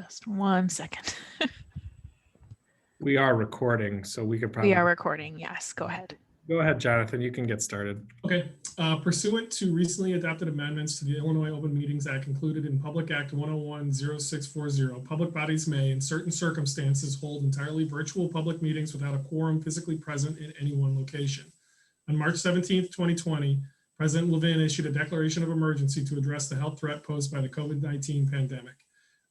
Just 1 second. We are recording, so we could probably. We are recording. Yes, go ahead. Go ahead, Jonathan. You can get started. Okay. Pursuant to recently adopted amendments to the Illinois Open Meetings Act included in Public Act 101-0640, public bodies may, in certain circumstances, hold entirely virtual public meetings without a quorum physically present in any one location. On March 17th, 2020, President Levin issued a declaration of emergency to address the health threat posed by the COVID-19 pandemic.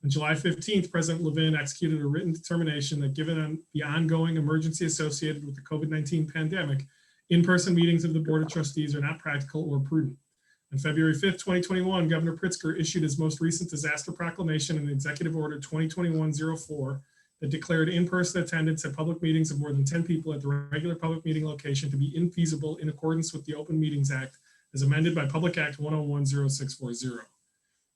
On July 15th, President Levin executed a written determination that given the ongoing emergency associated with the COVID-19 pandemic, in-person meetings of the Board of Trustees are not practical or prudent. On February 5th, 2021, Governor Pritzker issued his most recent disaster proclamation and Executive Order 2021-04 that declared in-person attendance at public meetings of more than 10 people at the regular public meeting location to be infeasible in accordance with the Open Meetings Act as amended by Public Act 101-0640.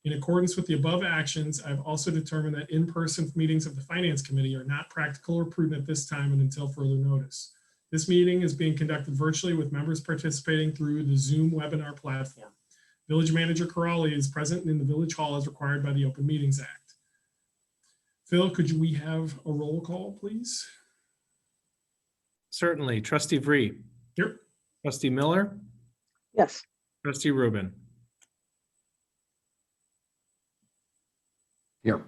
In accordance with the above actions, I've also determined that in-person meetings of the Finance Committee are not practical or prudent at this time and until further notice. This meeting is being conducted virtually with members participating through the Zoom webinar platform. Village Manager Corrali is present in the Village Hall as required by the Open Meetings Act. Phil, could we have a roll call, please? Certainly. Trustee Vree. Here. Trustee Miller. Yes. Trustee Rubin. Here.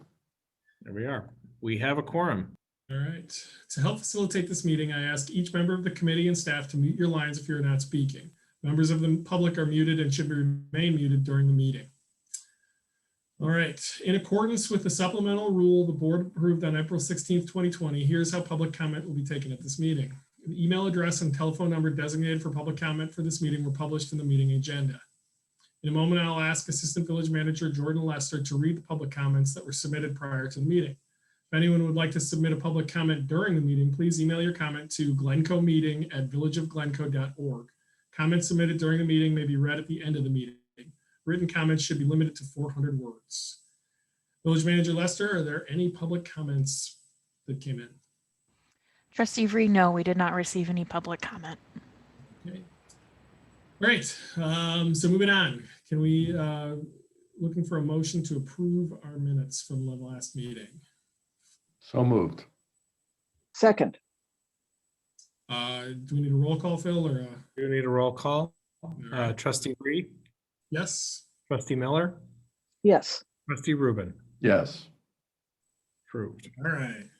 There we are. We have a quorum. All right. To help facilitate this meeting, I ask each member of the committee and staff to mute your lines if you're not speaking. Members of the public are muted and should remain muted during the meeting. All right. In accordance with the supplemental rule the board approved on April 16th, 2020, here's how public comment will be taken at this meeting. The email address and telephone number designated for public comment for this meeting were published in the meeting agenda. In a moment, I'll ask Assistant Village Manager Jordan Lester to read the public comments that were submitted prior to the meeting. If anyone would like to submit a public comment during the meeting, please email your comment to glencoemeeting@villageofglencoe.org. Comments submitted during the meeting may be read at the end of the meeting. Written comments should be limited to 400 words. Village Manager Lester, are there any public comments that came in? Trustee Vree, no, we did not receive any public comment. Okay. Great. So moving on, can we, looking for a motion to approve our minutes from the last meeting? So moved. Second. Do we need a roll call, Phil, or? Do we need a roll call? Right. Trustee Vree. Yes. Trustee Miller. Yes. Trustee Rubin. Yes. Approved. All right.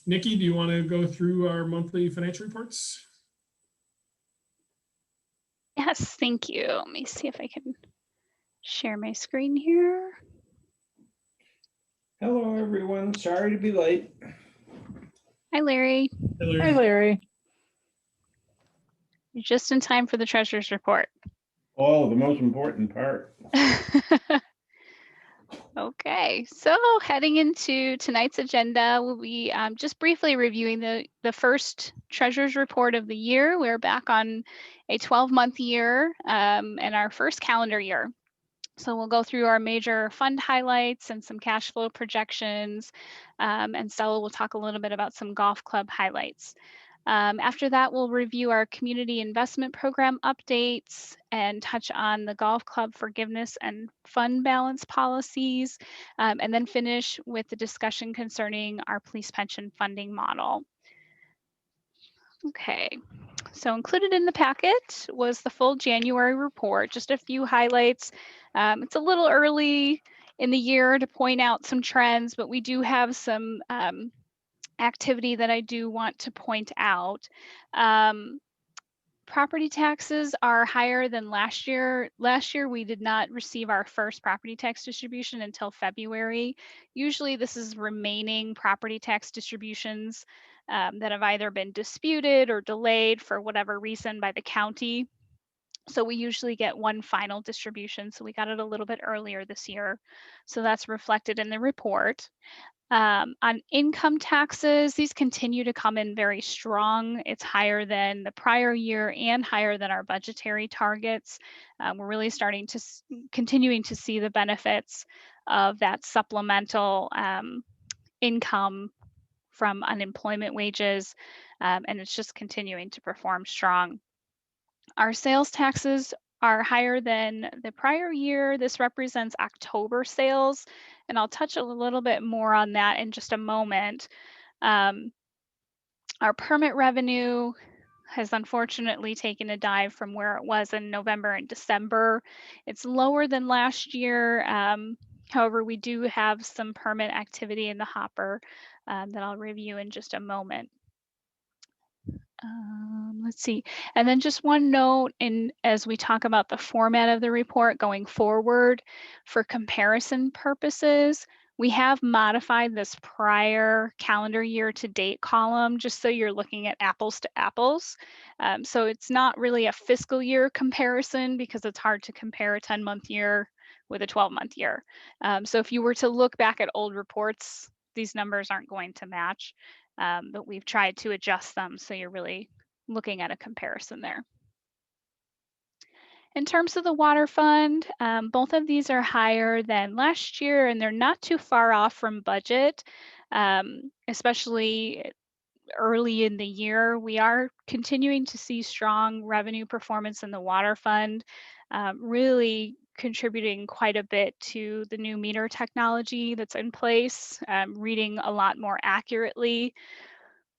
Nikki, do you want to go through our monthly financial reports? Yes, thank you. Let me see if I can share my screen here. Hello, everyone. Sorry to be late. Hi, Larry. Hey, Larry. Hi, Larry. You're just in time for the treasurer's report. Oh, the most important part. Okay, so heading into tonight's agenda, we'll be just briefly reviewing the first treasurer's report of the year. We're back on a 12-month year and our first calendar year. So we'll go through our major fund highlights and some cash flow projections, and Stella will talk a little bit about some golf club highlights. After that, we'll review our community investment program updates and touch on the golf club forgiveness and fund balance policies, and then finish with the discussion concerning our police pension funding model. Okay, so included in the packet was the full January report, just a few highlights. It's a little early in the year to point out some trends, but we do have some activity that I do want to point out. Property taxes are higher than last year. Last year, we did not receive our first property tax distribution until February. Usually this is remaining property tax distributions that have either been disputed or delayed for whatever reason by the county. So we usually get one final distribution. So we got it a little bit earlier this year. So that's reflected in the report. On income taxes, these continue to come in very strong. It's higher than the prior year and higher than our budgetary targets. We're really continuing to see the benefits of that supplemental income from unemployment wages, and it's just continuing to perform strong. Our sales taxes are higher than the prior year. This represents October sales, and I'll touch a little bit more on that in just a moment. Our permit revenue has unfortunately taken a dive from where it was in November and December. It's lower than last year. However, we do have some permit activity in the hopper that I'll review in just a moment. Let's see. And then just one note, as we talk about the format of the report going forward, for comparison purposes, we have modified this prior calendar year to date column just so you're looking at apples to apples. So it's not really a fiscal year comparison because it's hard to compare a 10-month year with a 12-month year. So if you were to look back at old reports, these numbers aren't going to match. But we've tried to adjust them so you're really looking at a comparison there. In terms of the water fund, both of these are higher than last year and they're not too far off from budget, especially early in the year. We are continuing to see strong revenue performance in the water fund, really contributing quite a bit to the new meter technology that's in place, reading a lot more accurately.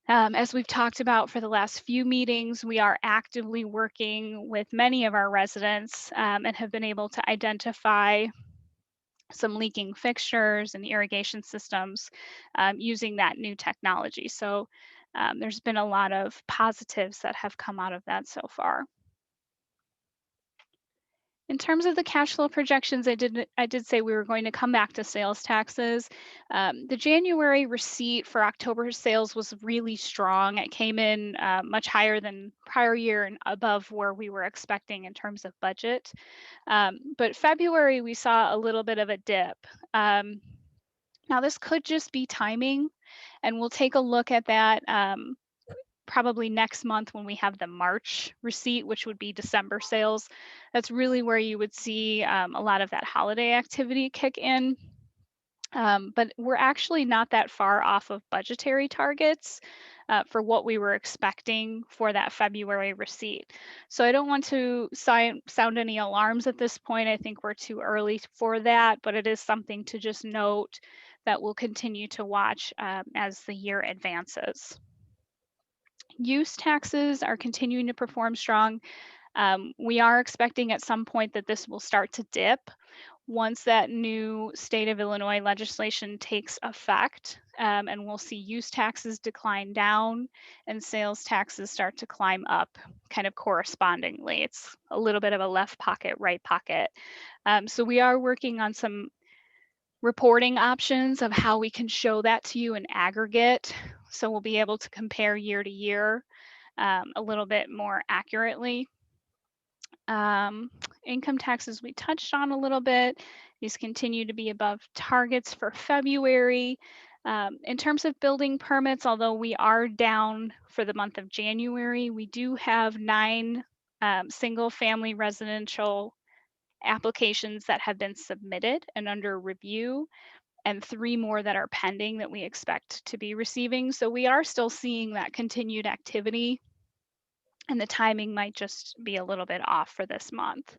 As we've talked about for the last few meetings, we are actively working with many of our residents and have been able to identify some leaking fixtures and irrigation systems using that new technology. So there's been a lot of positives that have come out of that so far. In terms of the cash flow projections, I did say we were going to come back to sales taxes. The January receipt for October sales was really strong. It came in much higher than prior year and above where we were expecting in terms of budget. But February, we saw a little bit of a dip. Now, this could just be timing, and we'll take a look at that probably next month when we have the March receipt, which would be December sales. That's really where you would see a lot of that holiday activity kick in. But we're actually not that far off of budgetary targets for what we were expecting for that February receipt. So I don't want to sound any alarms at this point. I think we're too early for that, but it is something to just note that we'll continue to watch as the year advances. Use taxes are continuing to perform strong. We are expecting at some point that this will start to dip once that new state of Illinois legislation takes effect, and we'll see use taxes decline down and sales taxes start to climb up kind of correspondingly. It's a little bit of a left pocket, right pocket. So we are working on some reporting options of how we can show that to you in aggregate. So we'll be able to compare year to year a little bit more accurately. Income taxes we touched on a little bit. These continue to be above targets for February. In terms of building permits, although we are down for the month of January, we do have 9 single family residential applications that have been submitted and under review, and 3 more that are pending that we expect to be receiving. So we are still seeing that continued activity, and the timing might just be a little bit off for this month.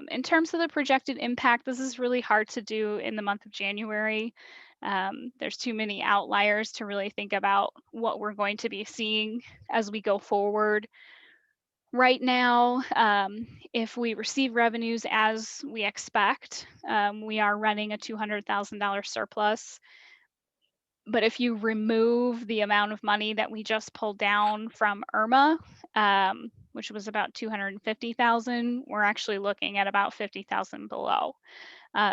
In terms of the projected impact, this is really hard to do in the month of January. There's too many outliers to really think about what we're going to be seeing as we go forward. Right now, if we receive revenues as we expect, we are running a $200,000 surplus. But if you remove the amount of money that we just pulled down from IRMA, which was about $250,000, we're actually looking at about $50,000 below.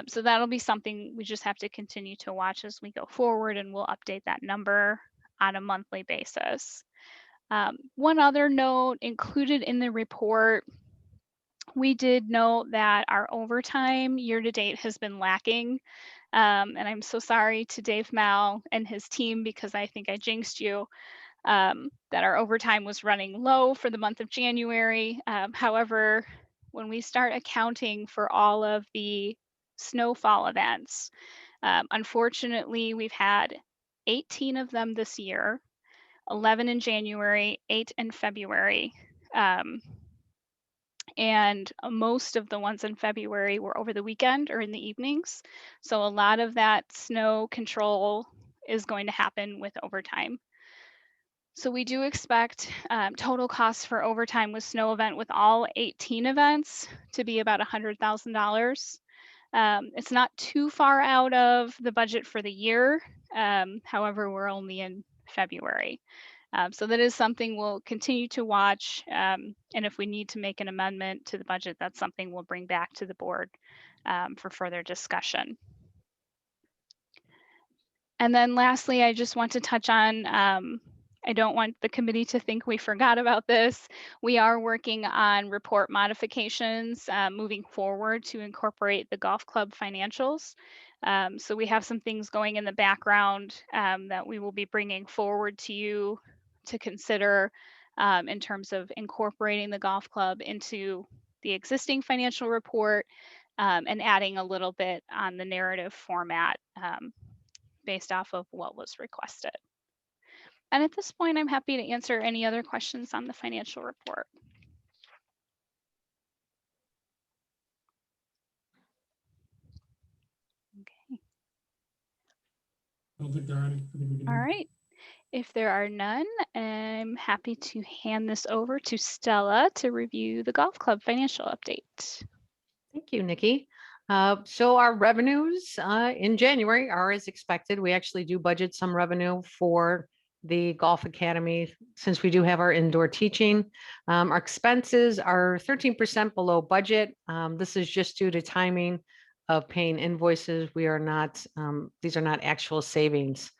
So that'll be something we just have to continue to watch as we go forward, and we'll update that number on a monthly basis. One other note included in the report, we did note that our overtime year to date has been lacking. And I'm so sorry to Dave Mao and his team because I think I jinxed you, that our overtime was running low for the month of January. However, when we start accounting for all of the snowfall events, unfortunately, we've had 18 of them this year, 11 in January, 8 in February. and most of the ones in February were over the weekend or in the evenings. So a lot of that snow control is going to happen with overtime. So we do expect total costs for overtime with snow event with all 18 events to be about $100,000. It's not too far out of the budget for the year. However, we're only in February. So that is something we'll continue to watch. And if we need to make an amendment to the budget, that's something we'll bring back to the board for further discussion. And then lastly, I just want to touch on, I don't want the committee to think we forgot about this. We are working on report modifications moving forward to incorporate the golf club financials. So we have some things going in the background that we will be bringing forward to you to consider in terms of incorporating the golf club into the existing financial report and adding a little bit on the narrative format based off of what was requested. And at this point, I'm happy to answer any other questions on the financial report. Okay. I don't think there are any. I think we can. All right. If there are none, I'm happy to hand this over to Stella to review the golf club financial update. Thank you, Nikki. So our revenues in January are as expected. We actually do budget some revenue for the Golf Academy since we do have our indoor teaching. Our expenses are 13% below budget. This is just due to timing of paying invoices. We are not, these are not actual savings.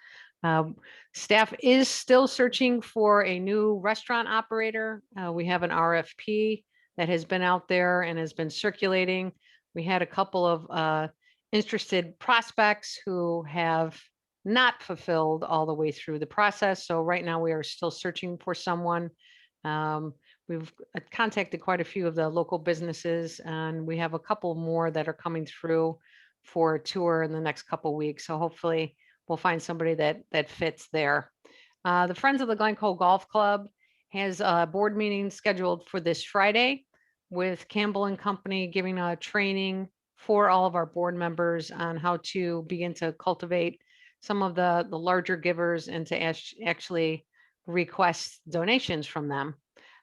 Staff is still searching for a new restaurant operator. We have an RFP that has been out there and has been circulating. We had a couple of interested prospects who have not fulfilled all the way through the process. So right now we are still searching for someone. We've contacted quite a few of the local businesses, and we have a couple more that are coming through for a tour in the next couple of weeks. So hopefully we'll find somebody that fits there. The Friends of the Glencoe Golf Club has a board meeting scheduled for this Friday with Campbell and Company giving a training for all of our board members on how to begin to cultivate some of the larger givers and to actually request donations from them.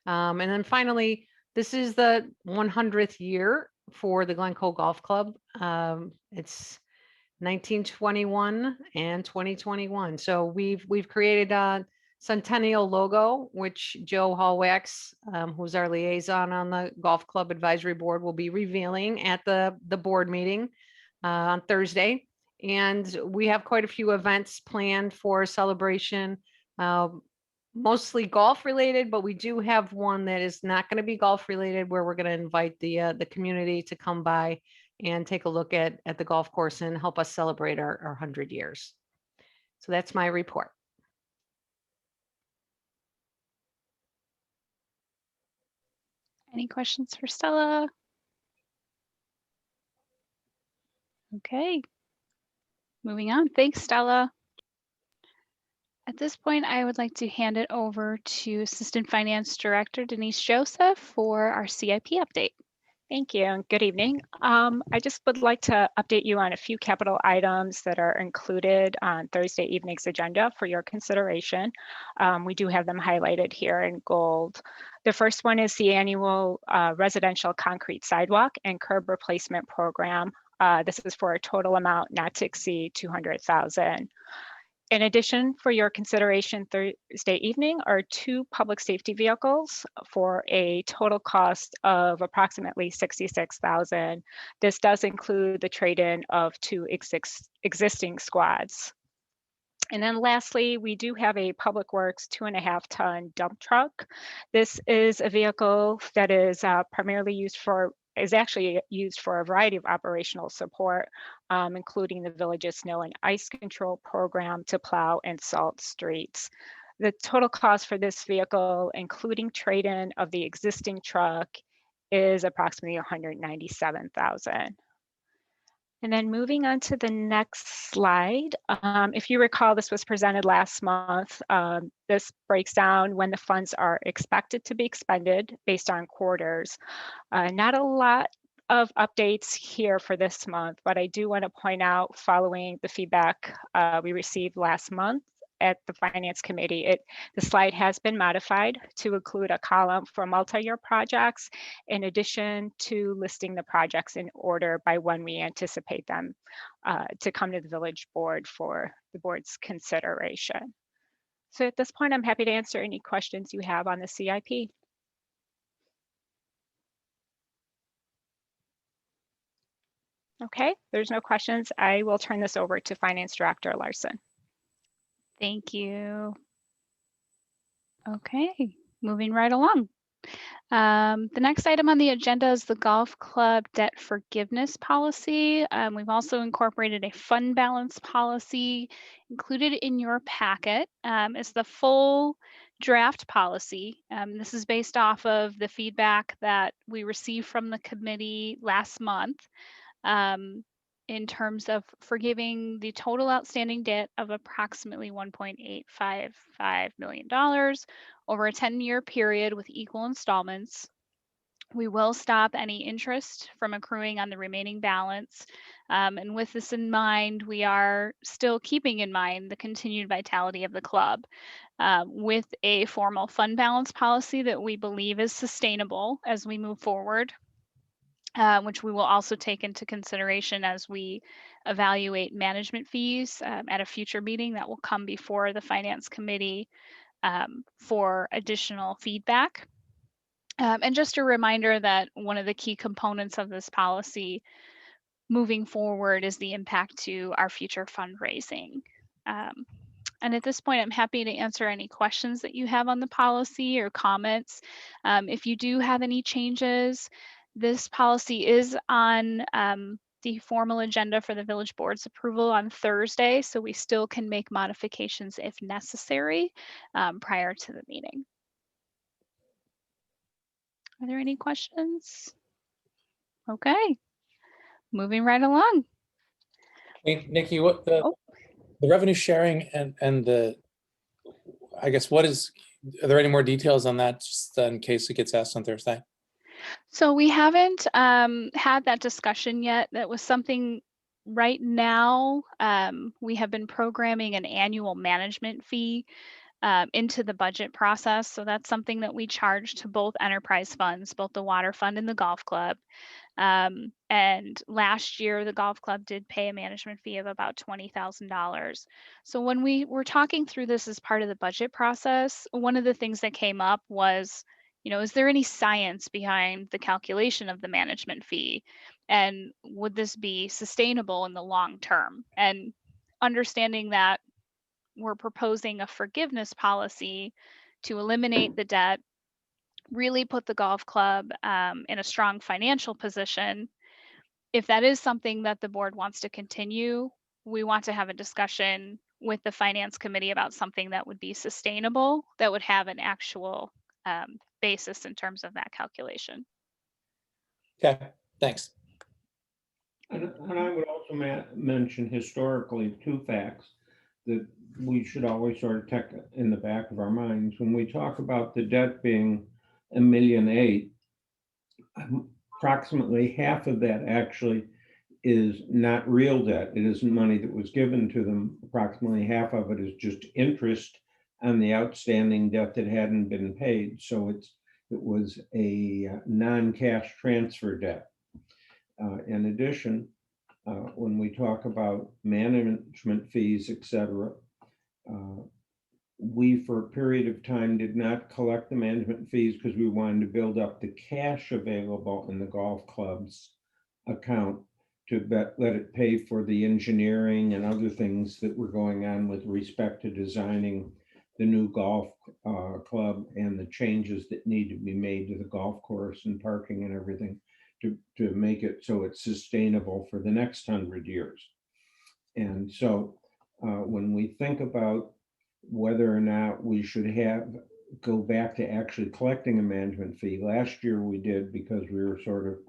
And then finally, this is the 100th year for the Glencoe Golf Club. It's 1921 and 2021. So we've created a centennial logo, which Joe Hallwax, who's our liaison on the Golf Club Advisory Board, will be revealing at the board meeting on Thursday. And we have quite a few events planned for celebration, mostly golf related, but we do have one that is not going to be golf related, where we're going to invite the community to come by and take a look at the golf course and help us celebrate our 100 years. So that's my report. Any questions for Stella? Okay, moving on. Thanks, Stella. At this point, I would like to hand it over to Assistant Finance Director Denise Joseph for our CIP update. Thank you and good evening. I just would like to update you on a few capital items that are included on Thursday evening's agenda for your consideration. We do have them highlighted here in gold. The first one is the annual residential concrete sidewalk and curb replacement program. This is for a total amount not to exceed $200,000. In addition, for your consideration Thursday evening are 2 public safety vehicles for a total cost of approximately $66,000. This does include the trade-in of 2 existing squads. And then lastly, we do have a Public Works 2.5-ton dump truck. This is a vehicle that is actually used for a variety of operational support, including the village's snow and ice control program to plow and salt streets. The total cost for this vehicle, including trade-in of the existing truck, is approximately $197,000. And then moving on to the next slide, if you recall, this was presented last month. This breaks down when the funds are expected to be expended based on quarters. Not a lot of updates here for this month, but I do want to point out, following the feedback we received last month at the Finance Committee, the slide has been modified to include a column for multi-year projects, in addition to listing the projects in order by when we anticipate them to come to the village board for the board's consideration. So at this point, I'm happy to answer any questions you have on the CIP. Okay, there's no questions. I will turn this over to Finance Director Larson. Thank you. Okay, moving right along. The next item on the agenda is the golf club debt forgiveness policy. We've also incorporated a fund balance policy included in your packet. It's the full draft policy. This is based off of the feedback that we received from the committee last month. In terms of forgiving the total outstanding debt of approximately $1.855 million over a 10-year period with equal installments. We will stop any interest from accruing on the remaining balance. And with this in mind, we are still keeping in mind the continued vitality of the club with a formal fund balance policy that we believe is sustainable as we move forward. Which we will also take into consideration as we evaluate management fees at a future meeting that will come before the Finance Committee for additional feedback. And just a reminder that one of the key components of this policy moving forward is the impact to our future fundraising. And at this point, I'm happy to answer any questions that you have on the policy or comments. If you do have any changes, this policy is on the formal agenda for the village board's approval on Thursday, so we still can make modifications if necessary prior to the meeting. Are there any questions? Okay, moving right along. Hey, Nikki, what the revenue sharing and the, I guess, are there any more details on that, just in case it gets asked on Thursday? So we haven't had that discussion yet. That was something right now. We have been programming an annual management fee into the budget process. So that's something that we charge to both enterprise funds, both the water fund and the golf club. And last year, the golf club did pay a management fee of about $20,000. So when we were talking through this as part of the budget process, one of the things that came up was, is there any science behind the calculation of the management fee? And would this be sustainable in the long term? And understanding that we're proposing a forgiveness policy to eliminate the debt, really put the golf club in a strong financial position. If that is something that the board wants to continue, we want to have a discussion with the Finance Committee about something that would be sustainable, that would have an actual basis in terms of that calculation. Okay, thanks. And I would also mention historically 2 facts that we should always sort of check in the back of our minds. When we talk about the debt being $1.8 million, approximately half of that actually is not real debt. It isn't money that was given to them. Approximately half of it is just interest on the outstanding debt that hadn't been paid. So it was a non-cash transfer debt. In addition, when we talk about management fees, et cetera, we, for a period of time, did not collect the management fees because we wanted to build up the cash available in the golf club's account to let it pay for the engineering and other things that were going on with respect to designing the new golf club and the changes that need to be made to the golf course and parking and everything to make it so it's sustainable for the next 100 years. And so when we think about whether or not we should go back to actually collecting a management fee, last year we did because we were sort of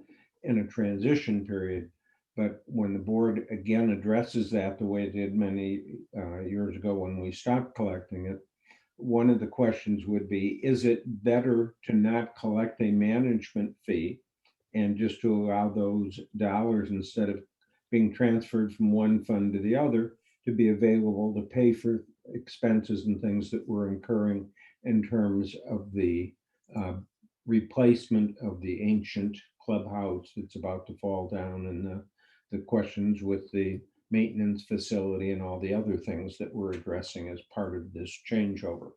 in a transition period. But when the board again addresses that the way it did many years ago when we stopped collecting it, one of the questions would be, is it better to not collect a management fee and just to allow those dollars, instead of being transferred from one fund to the other, to be available to pay for expenses and things that we're incurring in terms of the replacement of the ancient clubhouse that's about to fall down, and the questions with the maintenance facility and all the other things that we're addressing as part of this changeover.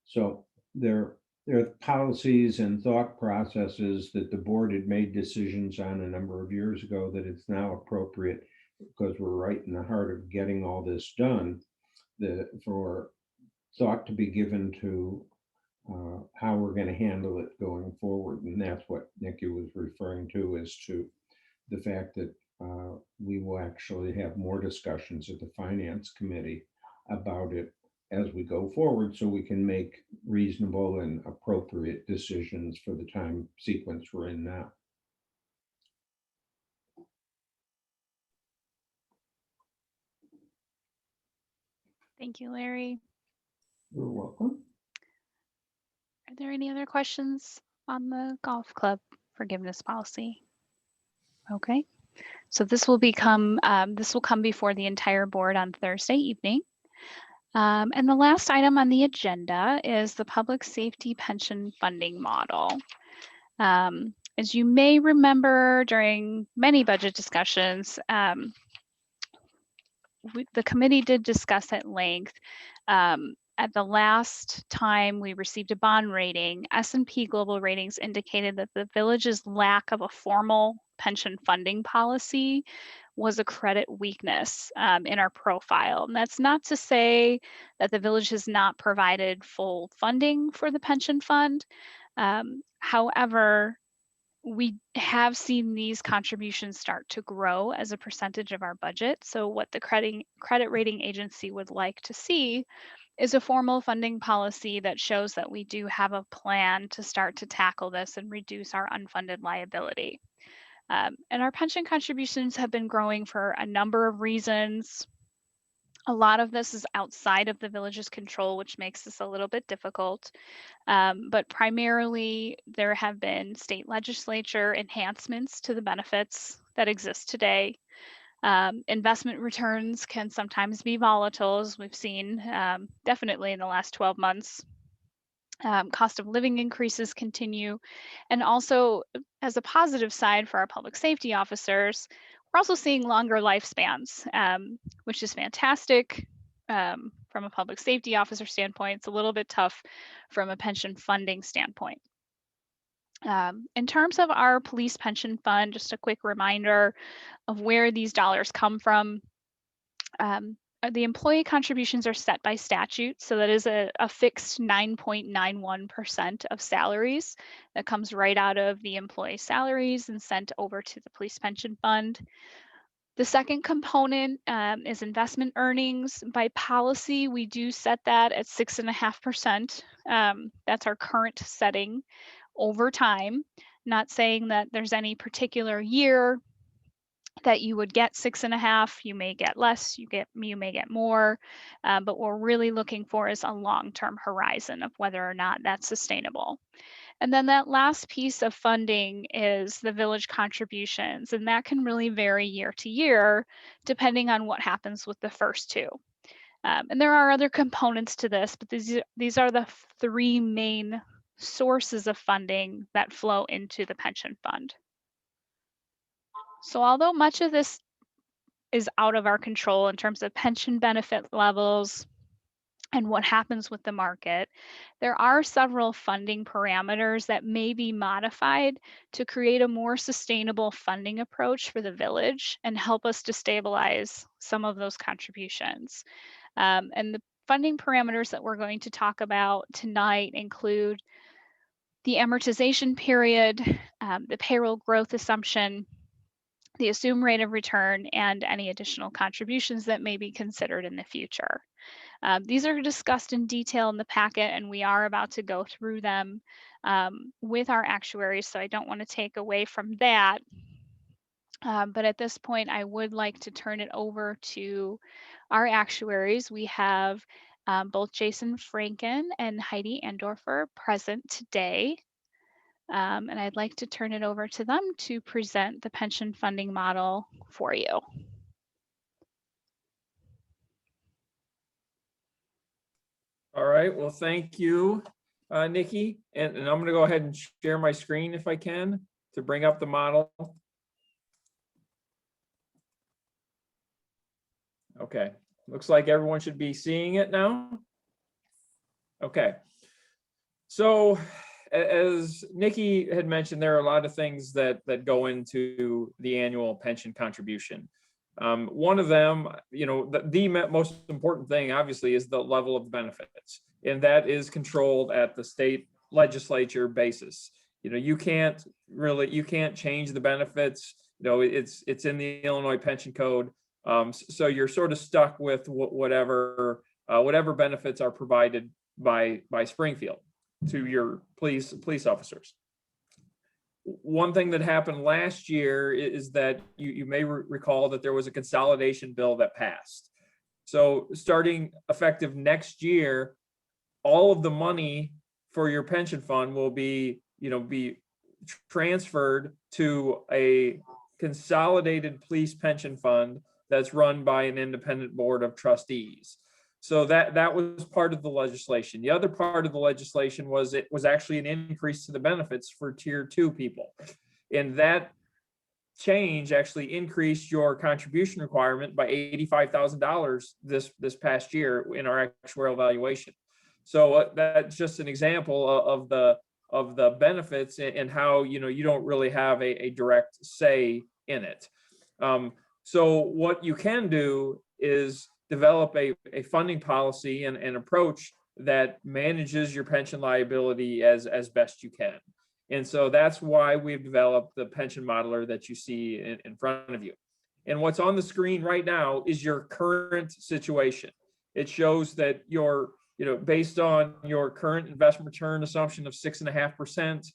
So there are policies and thought processes that the board had made decisions on a number of years ago that it's now appropriate, because we're right in the heart of getting all this done, for thought to be given to how we're going to handle it going forward. And that's what Nikki was referring to, as to the fact that we will actually have more discussions at the finance committee about it as we go forward, so we can make reasonable and appropriate decisions for the time sequence we're in now. Thank you, Larry. You're welcome. Are there any other questions on the golf club forgiveness policy? Okay, so this will come before the entire board on Thursday evening. And the last item on the agenda is the public safety pension funding model. As you may remember, during many budget discussions, the committee did discuss at length. At the last time we received a bond rating, S&P Global Ratings indicated that the village's lack of a formal pension funding policy was a credit weakness in our profile. And that's not to say that the village has not provided full funding for the pension fund. However, we have seen these contributions start to grow as a percentage of our budget. So what the credit rating agency would like to see is a formal funding policy that shows that we do have a plan to start to tackle this and reduce our unfunded liability. And our pension contributions have been growing for a number of reasons. A lot of this is outside of the village's control, which makes this a little bit difficult. But primarily, there have been state legislature enhancements to the benefits that exist today. Investment returns can sometimes be volatile, as we've seen definitely in the last 12 months. Cost of living increases continue. And also, as a positive side for our public safety officers, we're also seeing longer lifespans, which is fantastic from a public safety officer standpoint. It's a little bit tough from a pension funding standpoint. In terms of our police pension fund, just a quick reminder of where these dollars come from. The employee contributions are set by statute, so that is a fixed 9.91% of salaries that comes right out of the employee salaries and sent over to the police pension fund. The second component is investment earnings. By policy, we do set that at 6.5%. That's our current setting over time. Not saying that there's any particular year that you would get 6.5, you may get less, you may get more, but what we're really looking for is a long-term horizon of whether or not that's sustainable. And then that last piece of funding is the village contributions, and that can really vary year to year depending on what happens with the first two. And there are other components to this, but these are the three main sources of funding that flow into the pension fund. So although much of this is out of our control in terms of pension benefit levels and what happens with the market, there are several funding parameters that may be modified to create a more sustainable funding approach for the village and help us to stabilize some of those contributions. And the funding parameters that we're going to talk about tonight include the amortization period, the payroll growth assumption, the assumed rate of return, and any additional contributions that may be considered in the future. These are discussed in detail in the packet, and we are about to go through them with our actuaries, so I don't want to take away from that. But at this point, I would like to turn it over to our actuaries. We have both Jason Franken and Heidi Andorfer present today. And I'd like to turn it over to them to present the pension funding model for you. All right, well, thank you, Nikki. And I'm going to go ahead and share my screen if I can to bring up the model. Okay, looks like everyone should be seeing it now. Okay. So as Nikki had mentioned, there are a lot of things that go into the annual pension contribution. One of them, the most important thing, obviously, is the level of benefits, and that is controlled at the state legislature basis. You can't change the benefits. It's in the Illinois Pension Code, so you're sort of stuck with whatever benefits are provided by Springfield to your police officers. One thing that happened last year is that you may recall that there was a consolidation bill that passed. So starting effective next year, all of the money for your pension fund will be transferred to a consolidated police pension fund that's run by an independent board of trustees. So that was part of the legislation. The other part of the legislation was actually an increase to the benefits for tier 2 people. And that change actually increased your contribution requirement by $85,000 this past year in our actuarial evaluation. So that's just an example of the benefits and how you don't really have a direct say in it. So what you can do is develop a funding policy and approach that manages your pension liability as best you can. And so that's why we've developed the pension modeler that you see in front of you. And what's on the screen right now is your current situation. It shows that based on your current investment return assumption of 6.5%,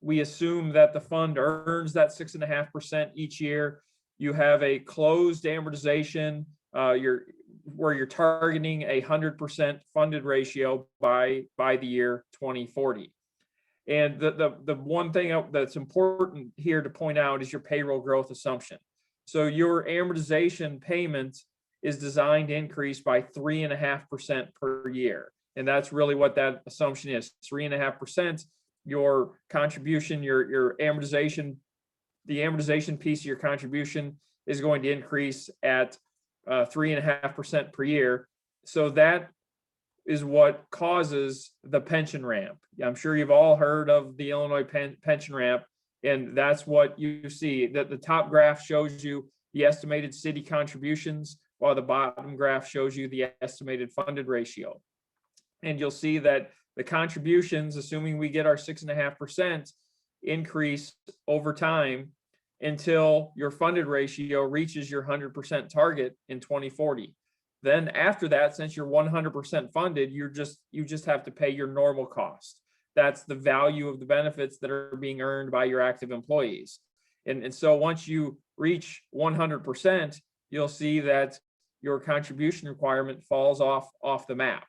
we assume that the fund earns that 6.5% each year. You have a closed amortization, where you're targeting 100% funded ratio by the year 2040. And the one thing that's important here to point out is your payroll growth assumption. So your amortization payment is designed to increase by 3.5% per year. And that's really what that assumption is, 3.5%. Your contribution, your amortization, the amortization piece of your contribution is going to increase at 3.5% per year. So that is what causes the pension ramp. I'm sure you've all heard of the Illinois pension ramp, and that's what you see. That the top graph shows you the estimated city contributions, while the bottom graph shows you the estimated funded ratio. And you'll see that the contributions, assuming we get our 6.5%, increase over time until your funded ratio reaches your 100% target in 2040. Then after that, since you're 100% funded, you just have to pay your normal cost. That's the value of the benefits that are being earned by your active employees. And so once you reach 100%, you'll see that your contribution requirement falls off the map.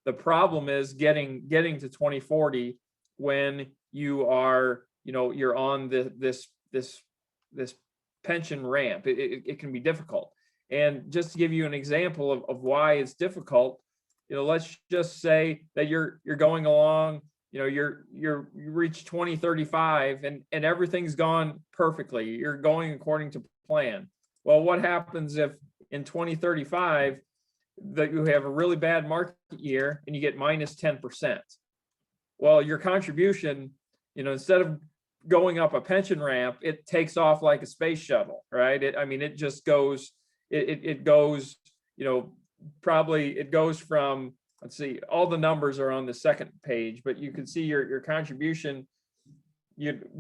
The problem is getting to 2040 when you are, you're on this pension ramp. It can be difficult. And just to give you an example of why it's difficult, let's just say that you're going along, you reach 2035 and everything's gone perfectly. You're going according to plan. Well, what happens if in 2035 that you have a really bad market year and you get minus 10%? Well, your contribution, instead of going up a pension ramp, it takes off like a space shuttle, right? It just goes, it goes, probably it goes from, let's see, all the numbers are on the second page, but you can see your contribution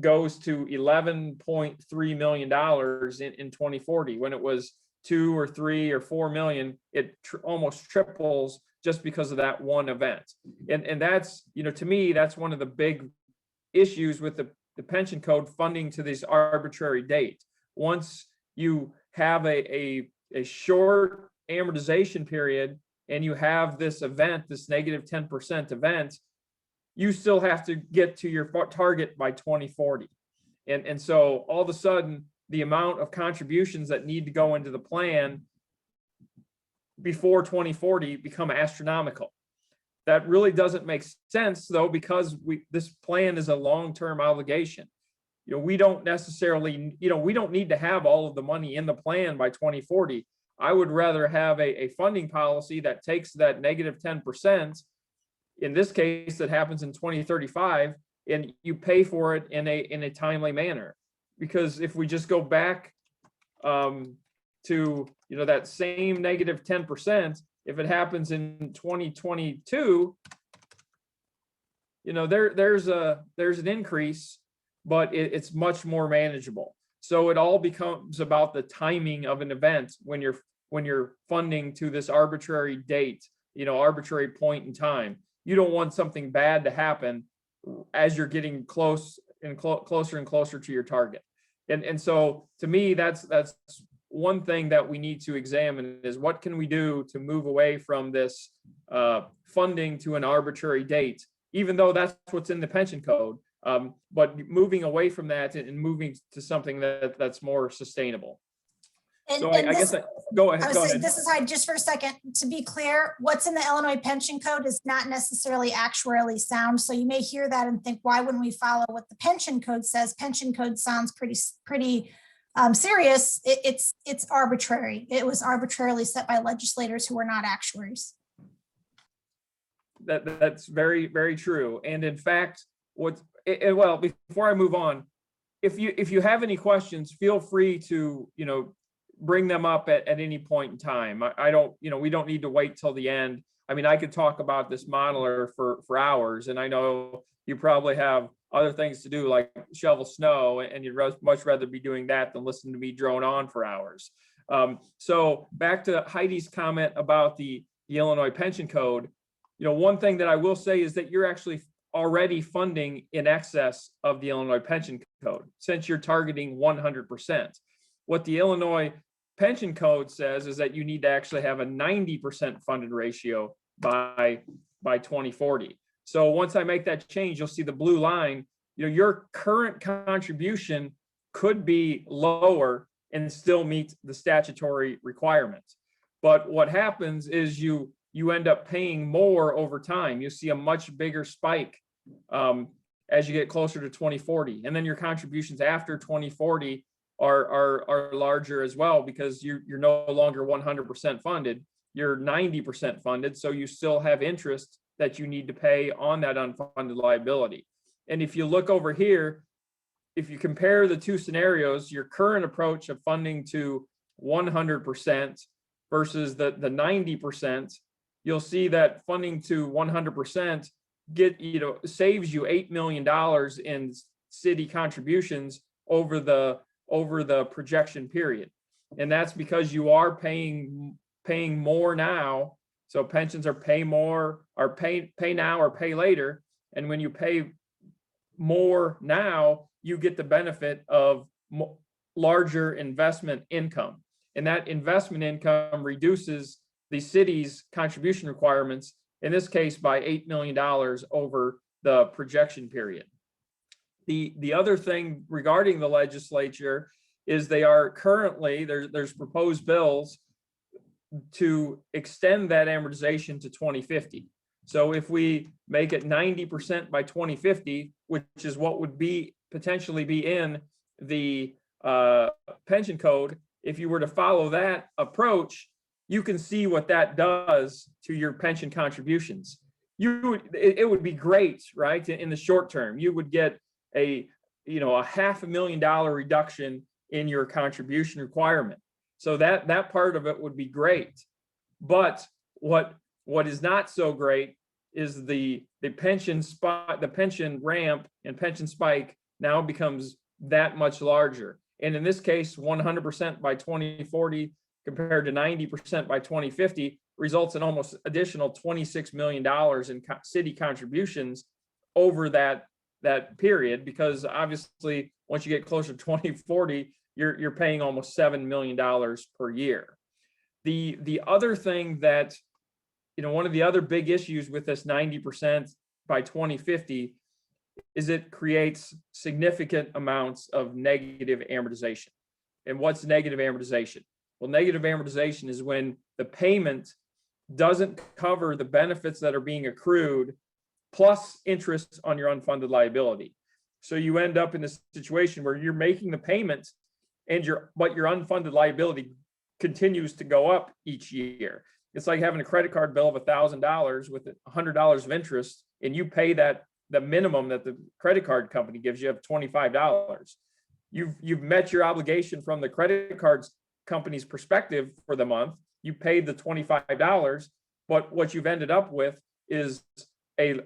goes to $11.3 million in 2040. When it was 2 or 3 or 4 million, it almost triples just because of that one event. And that's, to me, that's one of the big issues with the pension code funding to this arbitrary date. Once you have a short amortization period and you have this event, this negative 10% event, you still have to get to your target by 2040. And so all of a sudden, the amount of contributions that need to go into the plan before 2040 become astronomical. That really doesn't make sense though, because this plan is a long-term obligation. We don't necessarily, we don't need to have all of the money in the plan by 2040. I would rather have a funding policy that takes that negative 10%, in this case, that happens in 2035, and you pay for it in a timely manner. Because if we just go back to that same negative 10%, if it happens in 2022, there's an increase, but it's much more manageable. So it all becomes about the timing of an event when you're funding to this arbitrary date, arbitrary point in time. You don't want something bad to happen as you're getting closer and closer to your target. And so to me, that's one thing that we need to examine is what can we do to move away from this funding to an arbitrary date, even though that's what's in the pension code. But moving away from that and moving to something that's more sustainable. So I guess go ahead. This is Heidi, just for a second, to be clear, what's in the Illinois pension code is not necessarily actuarially sound. So you may hear that and think, why wouldn't we follow what the pension code says? Pension code sounds pretty serious. It's arbitrary. It was arbitrarily set by legislators who were not actuaries. That's very, very true. And in fact, well, before I move on, if you have any questions, feel free to, bring them up at any point in time. I don't, we don't need to wait till the end. I mean, I could talk about this modeler for hours, and I know you probably have other things to do like shovel snow, and you'd much rather be doing that than listen to me drone on for hours. So back to Heidi's comment about the Illinois pension code, one thing that I will say is that you're actually already funding in excess of the Illinois pension code since you're targeting 100%. What the Illinois pension code says is that you need to actually have a 90% funded ratio by 2040. So once I make that change, you'll see the blue line, your current contribution could be lower and still meet the statutory requirements. But what happens is you end up paying more over time. You see a much bigger spike as you get closer to 2040. And then your contributions after 2040 are larger as well, because you're no longer 100% funded, you're 90% funded. So you still have interest that you need to pay on that unfunded liability. And if you look over here, if you compare the two scenarios, your current approach of funding to 100% versus the 90%, you'll see that funding to 100% saves you $8 million in city contributions over the projection period. And that's because you are paying more now. So pensions are pay now or pay later. And when you pay more now, you get the benefit of larger investment income. And that investment income reduces the city's contribution requirements, in this case by $8 million over the projection period. The other thing regarding the legislature is they are currently, there's proposed bills to extend that amortization to 2050. So if we make it 90% by 2050, which is what would potentially be in the pension code, if you were to follow that approach, you can see what that does to your pension contributions. It would be great, right? In the short term, you would get a $500,000 reduction in your contribution requirement. So that part of it would be great. But what is not so great is the pension ramp and pension spike now becomes that much larger. And in this case, 100% by 2040 compared to 90% by 2050 results in almost additional $26 million in city contributions over that period, because obviously once you get closer to 2040, you're paying almost $7 million per year. The other thing that, one of the other big issues with this 90% by 2050 is it creates significant amounts of negative amortization. And what's negative amortization? Well, negative amortization is when the payment doesn't cover the benefits that are being accrued plus interest on your unfunded liability. So you end up in a situation where you're making the payment but your unfunded liability continues to go up each year. It's like having a credit card bill of $1,000 with $100 of interest, and you pay the minimum that the credit card company gives you of $25. You've met your obligation from the credit card company's perspective for the month. You paid the $25, but what you've ended up with is a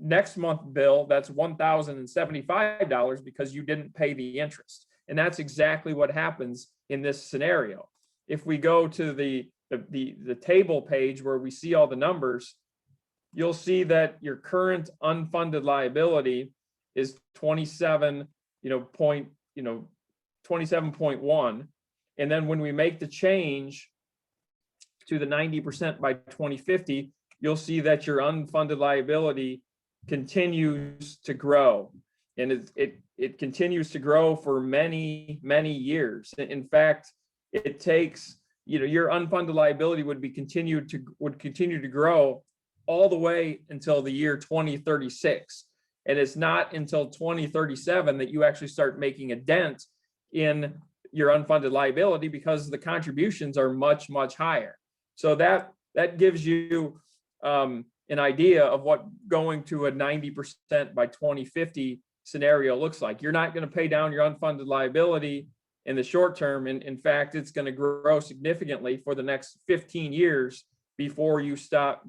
next month bill that's $1,075 because you didn't pay the interest. And that's exactly what happens in this scenario. If we go to the table page where we see all the numbers, you'll see that your current unfunded liability is 27.1. And then when we make the change to the 90% by 2050, you'll see that your unfunded liability continues to grow. And it continues to grow for many, many years. In fact, it takes, your unfunded liability would continue to grow all the way until the year 2036. And it's not until 2037 that you actually start making a dent in your unfunded liability because the contributions are much, much higher. So that gives you an idea of what going to a 90% by 2050 scenario looks like. You're not going to pay down your unfunded liability in the short term. And in fact, it's going to grow significantly for the next 15 years before you start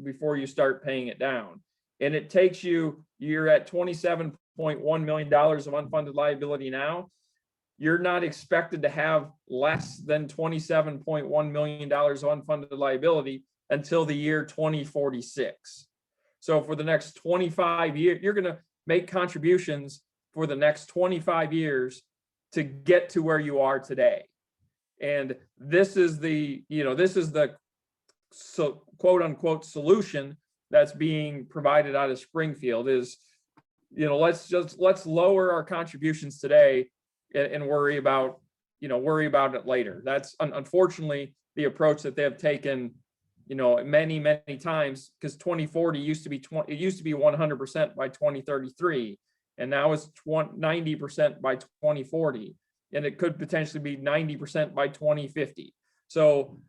paying it down. And it takes you're at $27.1 million of unfunded liability now. You're not expected to have less than $27.1 million of unfunded liability until the year 2046. So for the next 25 years, you're going to make contributions for the next 25 years to get to where you are today. And this is the quote unquote solution that's being provided out of Springfield is, let's lower our contributions today and worry about it later. That's unfortunately the approach that they have taken, many, many times, because 2040 used to be 100% by 2033. And now it's 90% by 2040. And it could potentially be 90% by 2050. So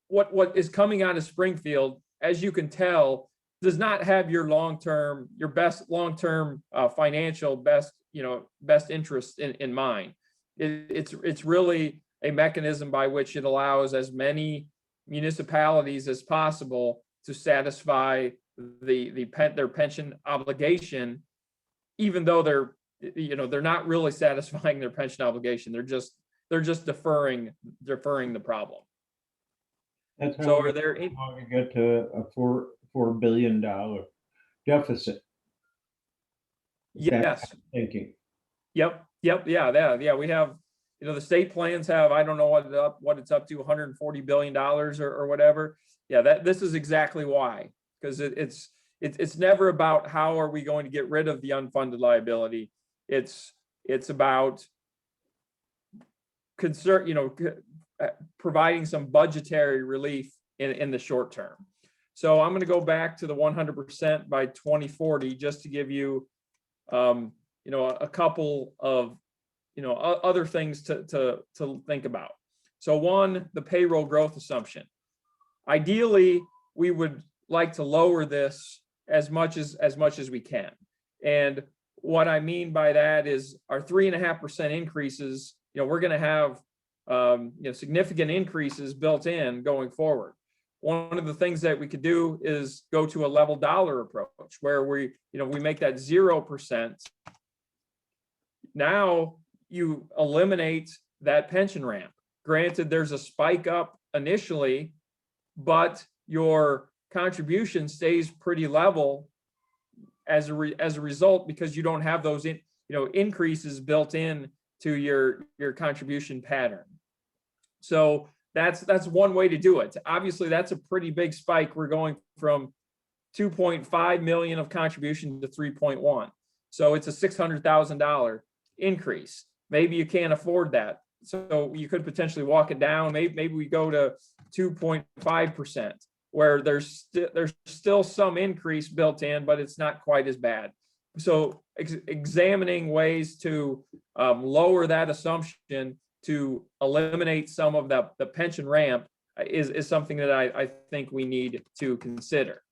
what is coming out of Springfield, as you can tell, does not have your best long-term financial best interest in mind. It's really a mechanism by which it allows as many municipalities as possible to satisfy their pension obligation, even though they're not really satisfying their pension obligation. They're just deferring the problem. That's So how are there we get to a $4 billion deficit. Yes. Thinking. Yep. Yeah. We have, the state plans have, I don't know what it's up to, $140 billion or whatever. Yeah, this is exactly why, because it's never about how are we going to get rid of the unfunded liability. It's about providing some budgetary relief in the short term. So I'm going to go back to the 100% by 2040 just to give you, a couple of, other things to think about. So one, the payroll growth assumption. Ideally, we would like to lower this as much as we can. And what I mean by that is our 3.5% increases, we're going to have significant increases built in going forward. One of the things that we could do is go to a level dollar approach where we make that 0%. Now you eliminate that pension ramp. Granted, there's a spike up initially, but your contribution stays pretty level as a result, because you don't have those increases built in to your contribution pattern. So that's one way to do it. Obviously, that's a pretty big spike. We're going from 2.5 million of contribution to 3.1. So it's a $600,000 increase. Maybe you can't afford that. So you could potentially walk it down. Maybe we go to 2.5%, where there's still some increase built in, but it's not quite as bad. So examining ways to lower that assumption to eliminate some of the pension ramp is something that I think we need to consider.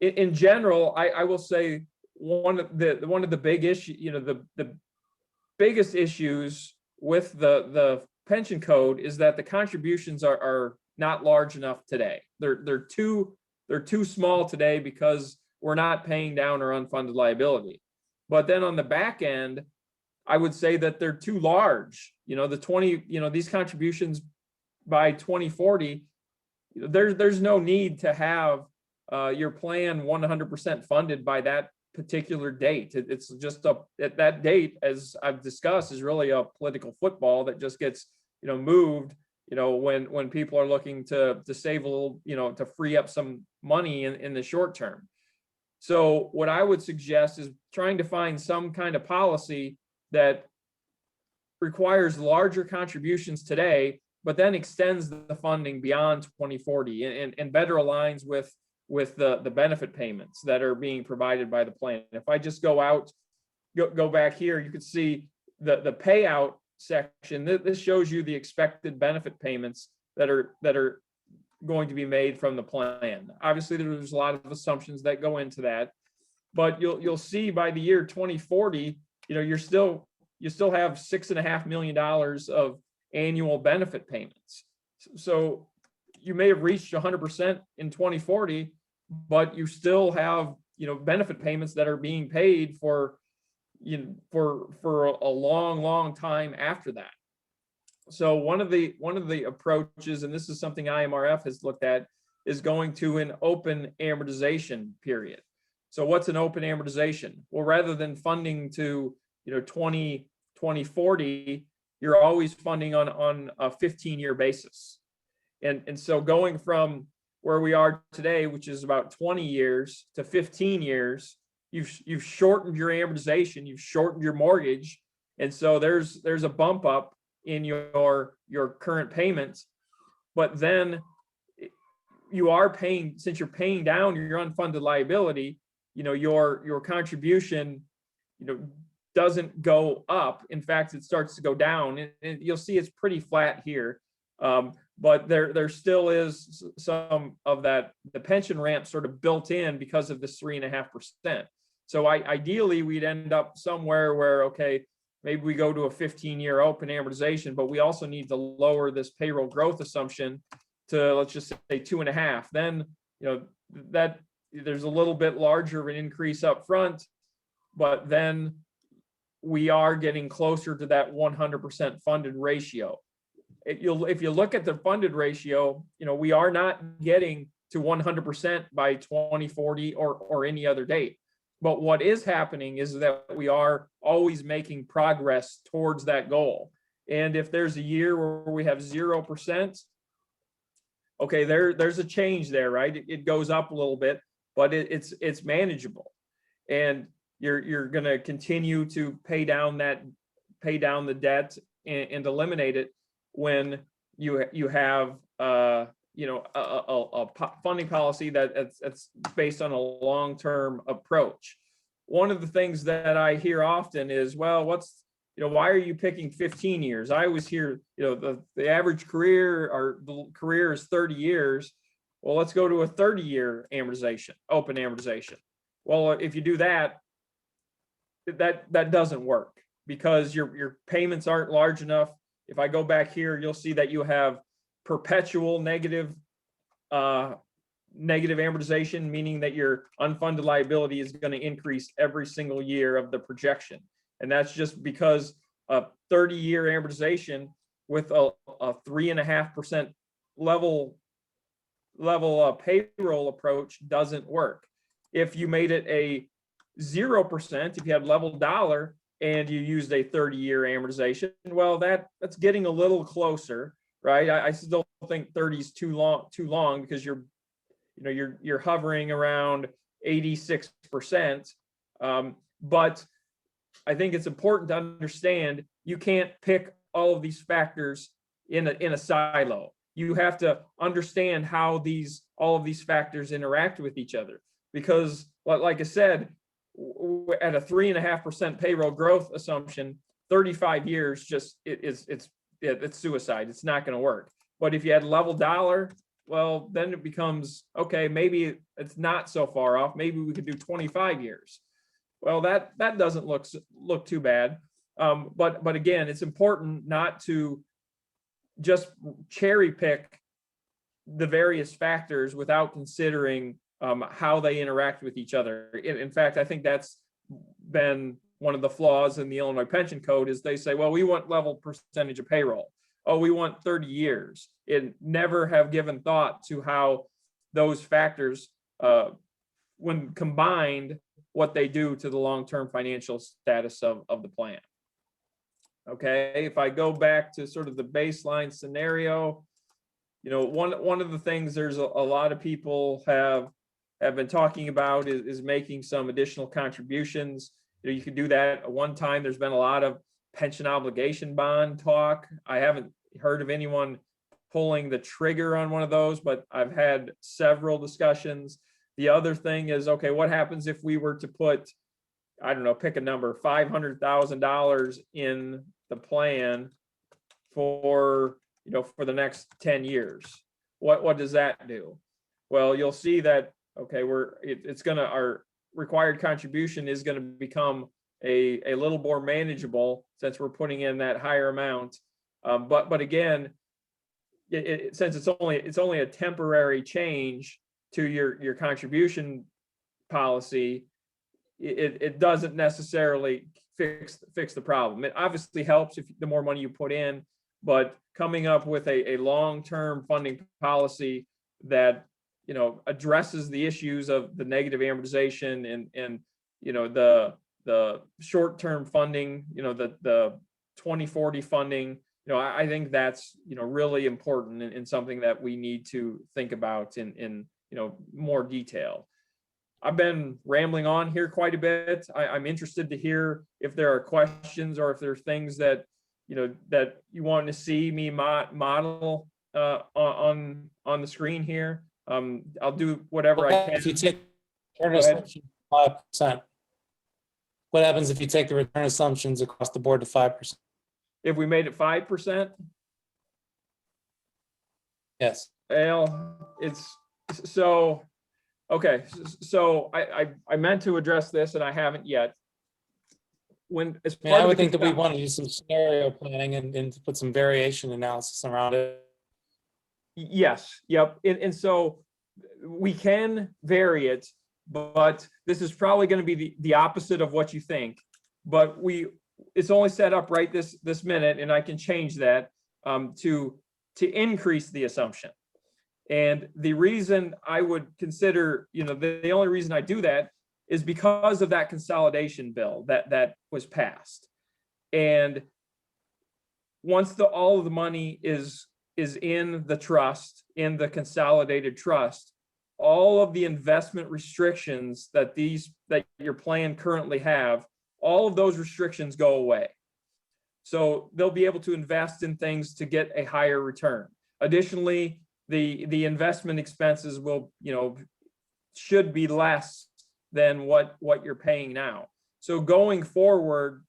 In general, I will say one of the big issue, the biggest issues with the pension code is that the contributions are not large enough today. They're too small today because we're not paying down our unfunded liability. But then on the back end, I would say that they're too large. These contributions by 2040, there's no need to have your plan 100% funded by that particular date. It's just at that date, as I've discussed, is really a political football that just gets moved when people are looking to save a little, to free up some money in the short term. So what I would suggest is trying to find some kind of policy that requires larger contributions today, but then extends the funding beyond 2040 and better aligns with the benefit payments that are being provided by the plan. If I just go back here, you can see the payout section. This shows you the expected benefit payments that are going to be made from the plan. Obviously, there's a lot of assumptions that go into that, but you'll see by the year 2040, you still have $6.5 million of annual benefit payments. So you may have reached 100% in 2040, but you still have benefit payments that are being paid for a long time after that. So one of the approaches, and this is something IMRF has looked at, is going to an open amortization period. So what's an open amortization? Well, rather than funding to 2040, you're always funding on a 15-year basis. And so going from where we are today, which is about 20 years to 15 years, you've shortened your amortization, you've shortened your mortgage. And so there's a bump up in your current payments, but then you are paying, since you're paying down your unfunded liability, your contribution, doesn't go up. In fact, it starts to go down, and you'll see it's pretty flat here. But there still is some of that, the pension ramp sort of built in because of this 3.5%. So ideally we'd end up somewhere where, okay, maybe we go to a 15-year open amortization, but we also need to lower this payroll growth assumption to, let's just say 2.5. Then, that there's a little bit larger of an increase up front, but then we are getting closer to that 100% funded ratio. If you look at the funded ratio, we are not getting to 100% by 2040 or any other date. But what is happening is that we are always making progress towards that goal. And if there's a year where we have 0%, okay, there's a change there, right? It goes up a little bit, but it's manageable. And you're going to continue to pay down the debt and eliminate it when you have a funding policy that's based on a long-term approach. One of the things that I hear often is, well, why are you picking 15 years? I always hear, the average career or the career is 30 years. Well, let's go to a 30-year amortization, open amortization. Well, if you do that doesn't work because your payments aren't large enough. If I go back here, you'll see that you have perpetual negative amortization, meaning that your unfunded liability is going to increase every single year of the projection. And that's just because a 30-year amortization with a 3.5% level payroll approach doesn't work. If you made it a 0%, if you had level dollar, and you used a 30-year amortization, well, that's getting a little closer, right? I still think 30 is too long because you're hovering around 86%. But I think it's important to understand you can't pick all of these factors in a silo. You have to understand how all of these factors interact with each other, because like I said, at a 3.5% payroll growth assumption, 35 years it's suicide. It's not going to work. But if you had level dollar, well, then it becomes, okay, maybe it's not so far off. Maybe we could do 25 years. Well, that doesn't look too bad. But again, it's important not to just cherry pick the various factors without considering how they interact with each other. In fact, I think that's been one of the flaws in the Illinois Pension Code is they say, well, we want level percentage of payroll. Oh, we want 30 years. And never have given thought to how those factors, when combined, what they do to the long-term financial status of the plan. Okay, if I go back to sort of the baseline scenario, one of the things there's a lot of people have been talking about is making some additional contributions. You could do that at one time. There's been a lot of pension obligation bond talk. I haven't heard of anyone pulling the trigger on one of those, but I've had several discussions. The other thing is, okay, what happens if we were to put, I don't know, pick a number, $500,000 in the plan for the next 10 years? What does that do? Well, you'll see that, okay, our required contribution is going to become a little more manageable since we're putting in that higher amount. But again, since it's only a temporary change to your contribution policy, it doesn't necessarily fix the problem. It obviously helps if the more money you put in, but coming up with a long-term funding policy that addresses the issues of the negative amortization and the short-term funding, the 2040 funding, I think that's really important and something that we need to think about in more detail. I've been rambling on here quite a bit. I'm interested to hear if there are questions or if there are things that that you want to see me model on the screen here. I'll do whatever I can. If you take return assumption 5%, what happens if you take the return assumptions across the board to 5%? If we made it 5%? Yes. Well, it's so, okay. So I meant to address this and I haven't yet. I would think that we want to do some scenario planning and to put some variation analysis around it. Yes. Yep. And so we can vary it, but this is probably going to be the opposite of what you think. But it's only set up right this minute, and I can change that to increase the assumption. And the reason I would consider, the only reason I do that is because of that consolidation bill that was passed. And once all of the money is in the trust, in the consolidated trust, all of the investment restrictions that your plan currently have, all of those restrictions go away. So they'll be able to invest in things to get a higher return. Additionally, the investment expenses should be less than what you're paying now. So going forward,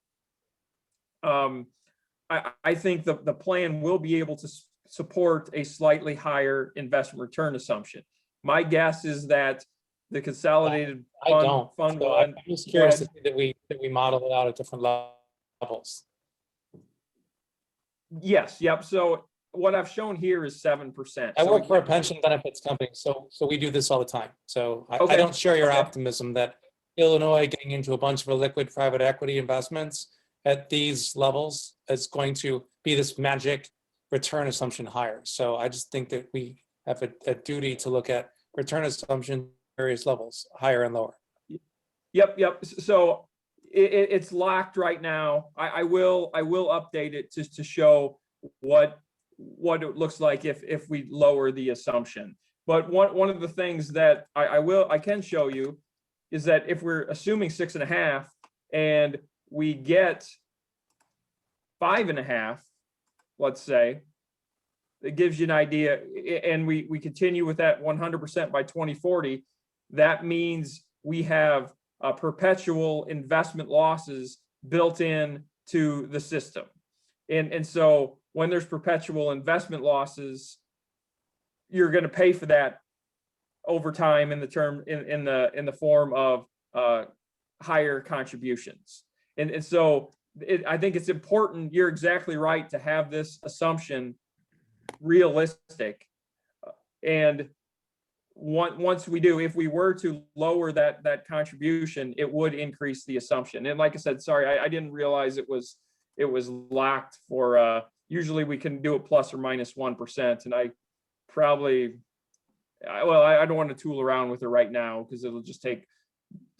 I think the plan will be able to support a slightly higher investment return assumption. My guess is that the consolidated fund. So I'm just curious to see that we model it out at different levels. Yes. Yep. So what I've shown here is 7%. I work for a pension benefits company, so we do this all the time. So I don't share your optimism that Illinois getting into a bunch of liquid private equity investments at these levels is going to be this magic return assumption higher. So I just think that we have a duty to look at return assumption various levels, higher and lower. Yep. So it's locked right now. I will update it just to show what it looks like if we lower the assumption. But one of the things that I can show you is that if we're assuming 6.5 and we get 5.5, let's say, it gives you an idea, and we continue with that 100% by 2040, that means we have perpetual investment losses built in to the system. And so when there's perpetual investment losses, you're going to pay for that over time in the form of higher contributions. And so I think it's important, you're exactly right, to have this assumption realistic. And once we do, if we were to lower that contribution, it would increase the assumption. And like I said, sorry, I didn't realize it was locked for, usually we can do it plus or minus 1. And I don't want to tool around with it right now because it'll just take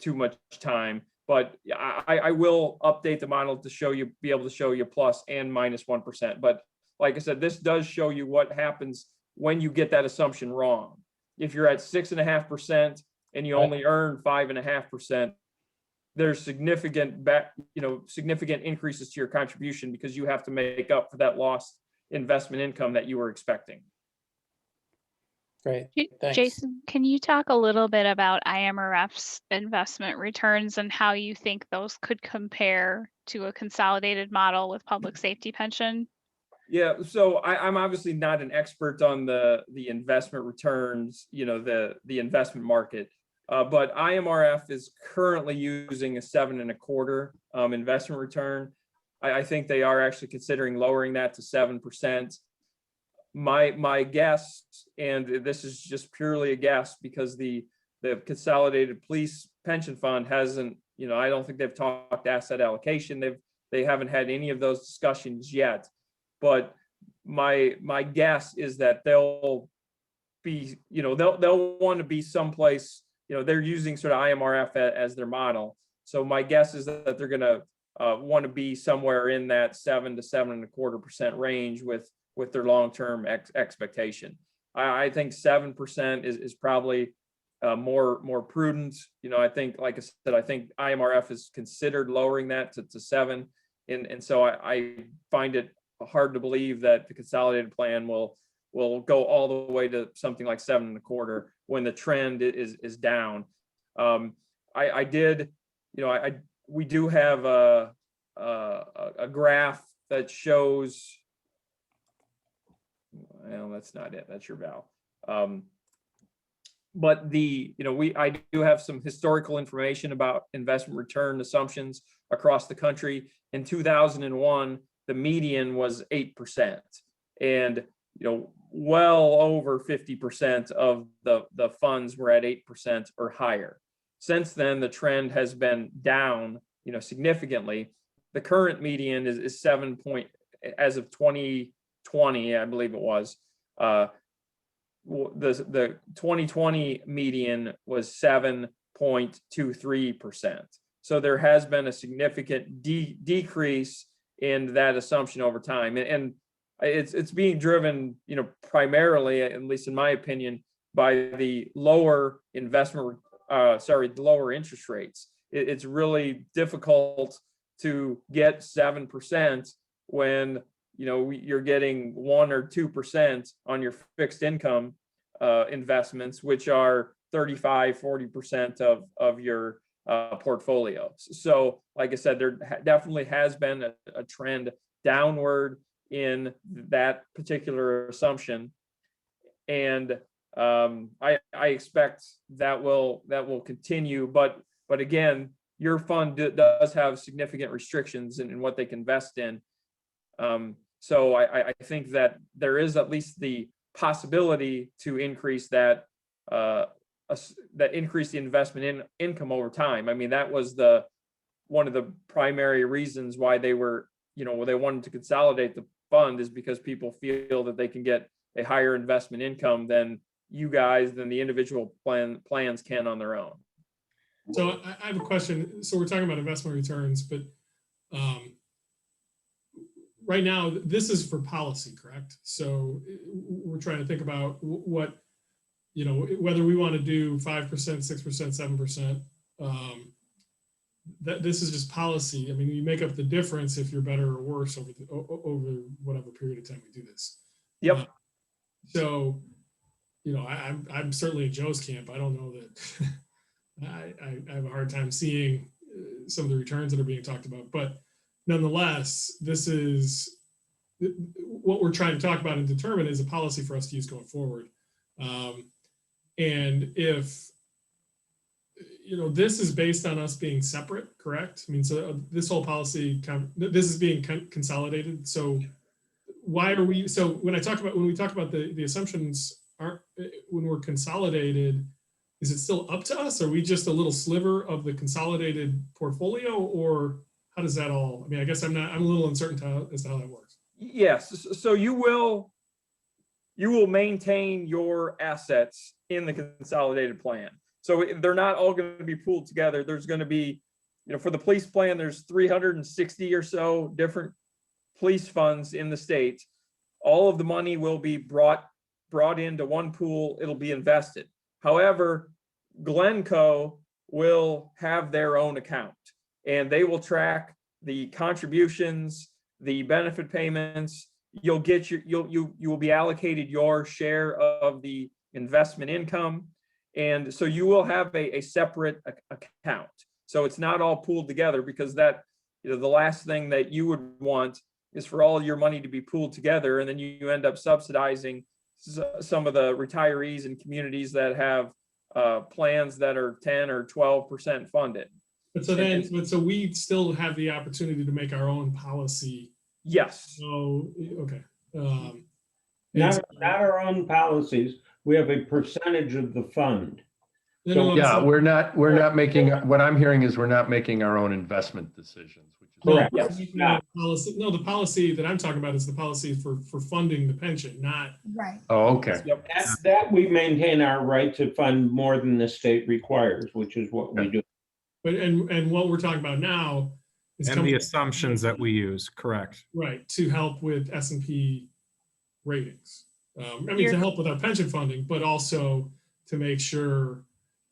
too much time. But I will update the model to be able to show you plus and minus 1%. But like I said, this does show you what happens when you get that assumption wrong. If you're at 6.5% and you only earn 5.5%, there's significant increases to your contribution because you have to make up for that lost investment income that you were expecting. Great, thanks. Jason, can you talk a little bit about IMRF's investment returns and how you think those could compare to a consolidated model with public safety pension? Yeah, so I'm obviously not an expert on the investment returns, the investment market, but IMRF is currently using a 7.25 investment return. I think they are actually considering lowering that to 7%. My guess, and this is just purely a guess because the Consolidated Police Pension Fund hasn't, I don't think they've talked asset allocation. They haven't had any of those discussions yet. But my guess is that they'll be, they'll want to be someplace, they're using sort of IMRF as their model. So my guess is that they're going to want to be somewhere in that 7 to 7.25% range with their long-term expectation. I think 7% is probably more prudent. I think, like I said, I think IMRF has considered lowering that to 7. And so I find it hard to believe that the consolidated plan will go all the way to something like 7.25 when the trend is down. We do have a graph that shows. Well, that's not it. That's your Val. But I do have some historical information about investment return assumptions across the country. In 2001, the median was 8%, and well over 50% of the funds were at 8% or higher. Since then, the trend has been down, significantly. The current median is 7 point, as of 2020, I believe it was. The 2020 median was 7.23%. So there has been a significant decrease in that assumption over time, and it's being driven, primarily, at least in my opinion, by the lower lower interest rates. It's really difficult to get 7% when you're getting 1 or 2% on your fixed income investments, which are 35-40% of your portfolio. So like I said, there definitely has been a trend downward in that particular assumption, and I expect that will continue. But again, your fund does have significant restrictions in what they can invest in. So I think that there is at least the possibility to increase that increase the investment income over time. I mean, that was one of the primary reasons why they were, they wanted to consolidate the fund, is because people feel that they can get a higher investment income than the individual plans can on their own. So I have a question. So we're talking about investment returns, but right now, this is for policy, correct? So we're trying to think about what, you know, whether we want to do 5%, 6%, 7%. That this is just policy. I mean, you make up the difference if you're better or worse over whatever period of time we do this. Yep. So, you know, I'm certainly at Joe's camp. I don't know that I have a hard time seeing some of the returns that are being talked about, but nonetheless, this is what we're trying to talk about and determine is a policy for us to use going forward. And if, you know, this is based on us being separate, correct? I mean, so this whole policy, this is being consolidated. So why are we, so when we talk about the assumptions aren't, when we're consolidated, is it still up to us? Are we just a little sliver of the consolidated portfolio, or how does that all, I mean, I guess I'm a little uncertain as to how that works. Yes, so you will maintain your assets in the consolidated plan. So they're not all going to be pooled together. There's going to be, you know, for the police plan, there's 360 or so different police funds in the state. All of the money will be brought into one pool. It'll be invested. However, Glencoe will have their own account, and they will track the contributions, the benefit payments. You'll get you will be allocated your share of the investment income. And so you will have a separate account. So it's not all pooled together, because that, you know, the last thing that you would want is for all your money to be pooled together, and then you end up subsidizing some of the retirees and communities that have plans that are 10 or 12% funded. But so we still have the opportunity to make our own policy. Yes. So, okay. Not our own policies. We have a percentage of the fund. Yeah, we're not making, what I'm hearing is we're not making our own investment decisions, which is Correct. Yes. The policy that I'm talking about is the policy for funding the pension, not. Right. Oh, okay. Yep. That we maintain our right to fund more than the state requires, which is what we do. But and what we're talking about now is And the assumptions that we use, correct. right, to help with S&P ratings. I mean, to help with our pension funding, but also to make sure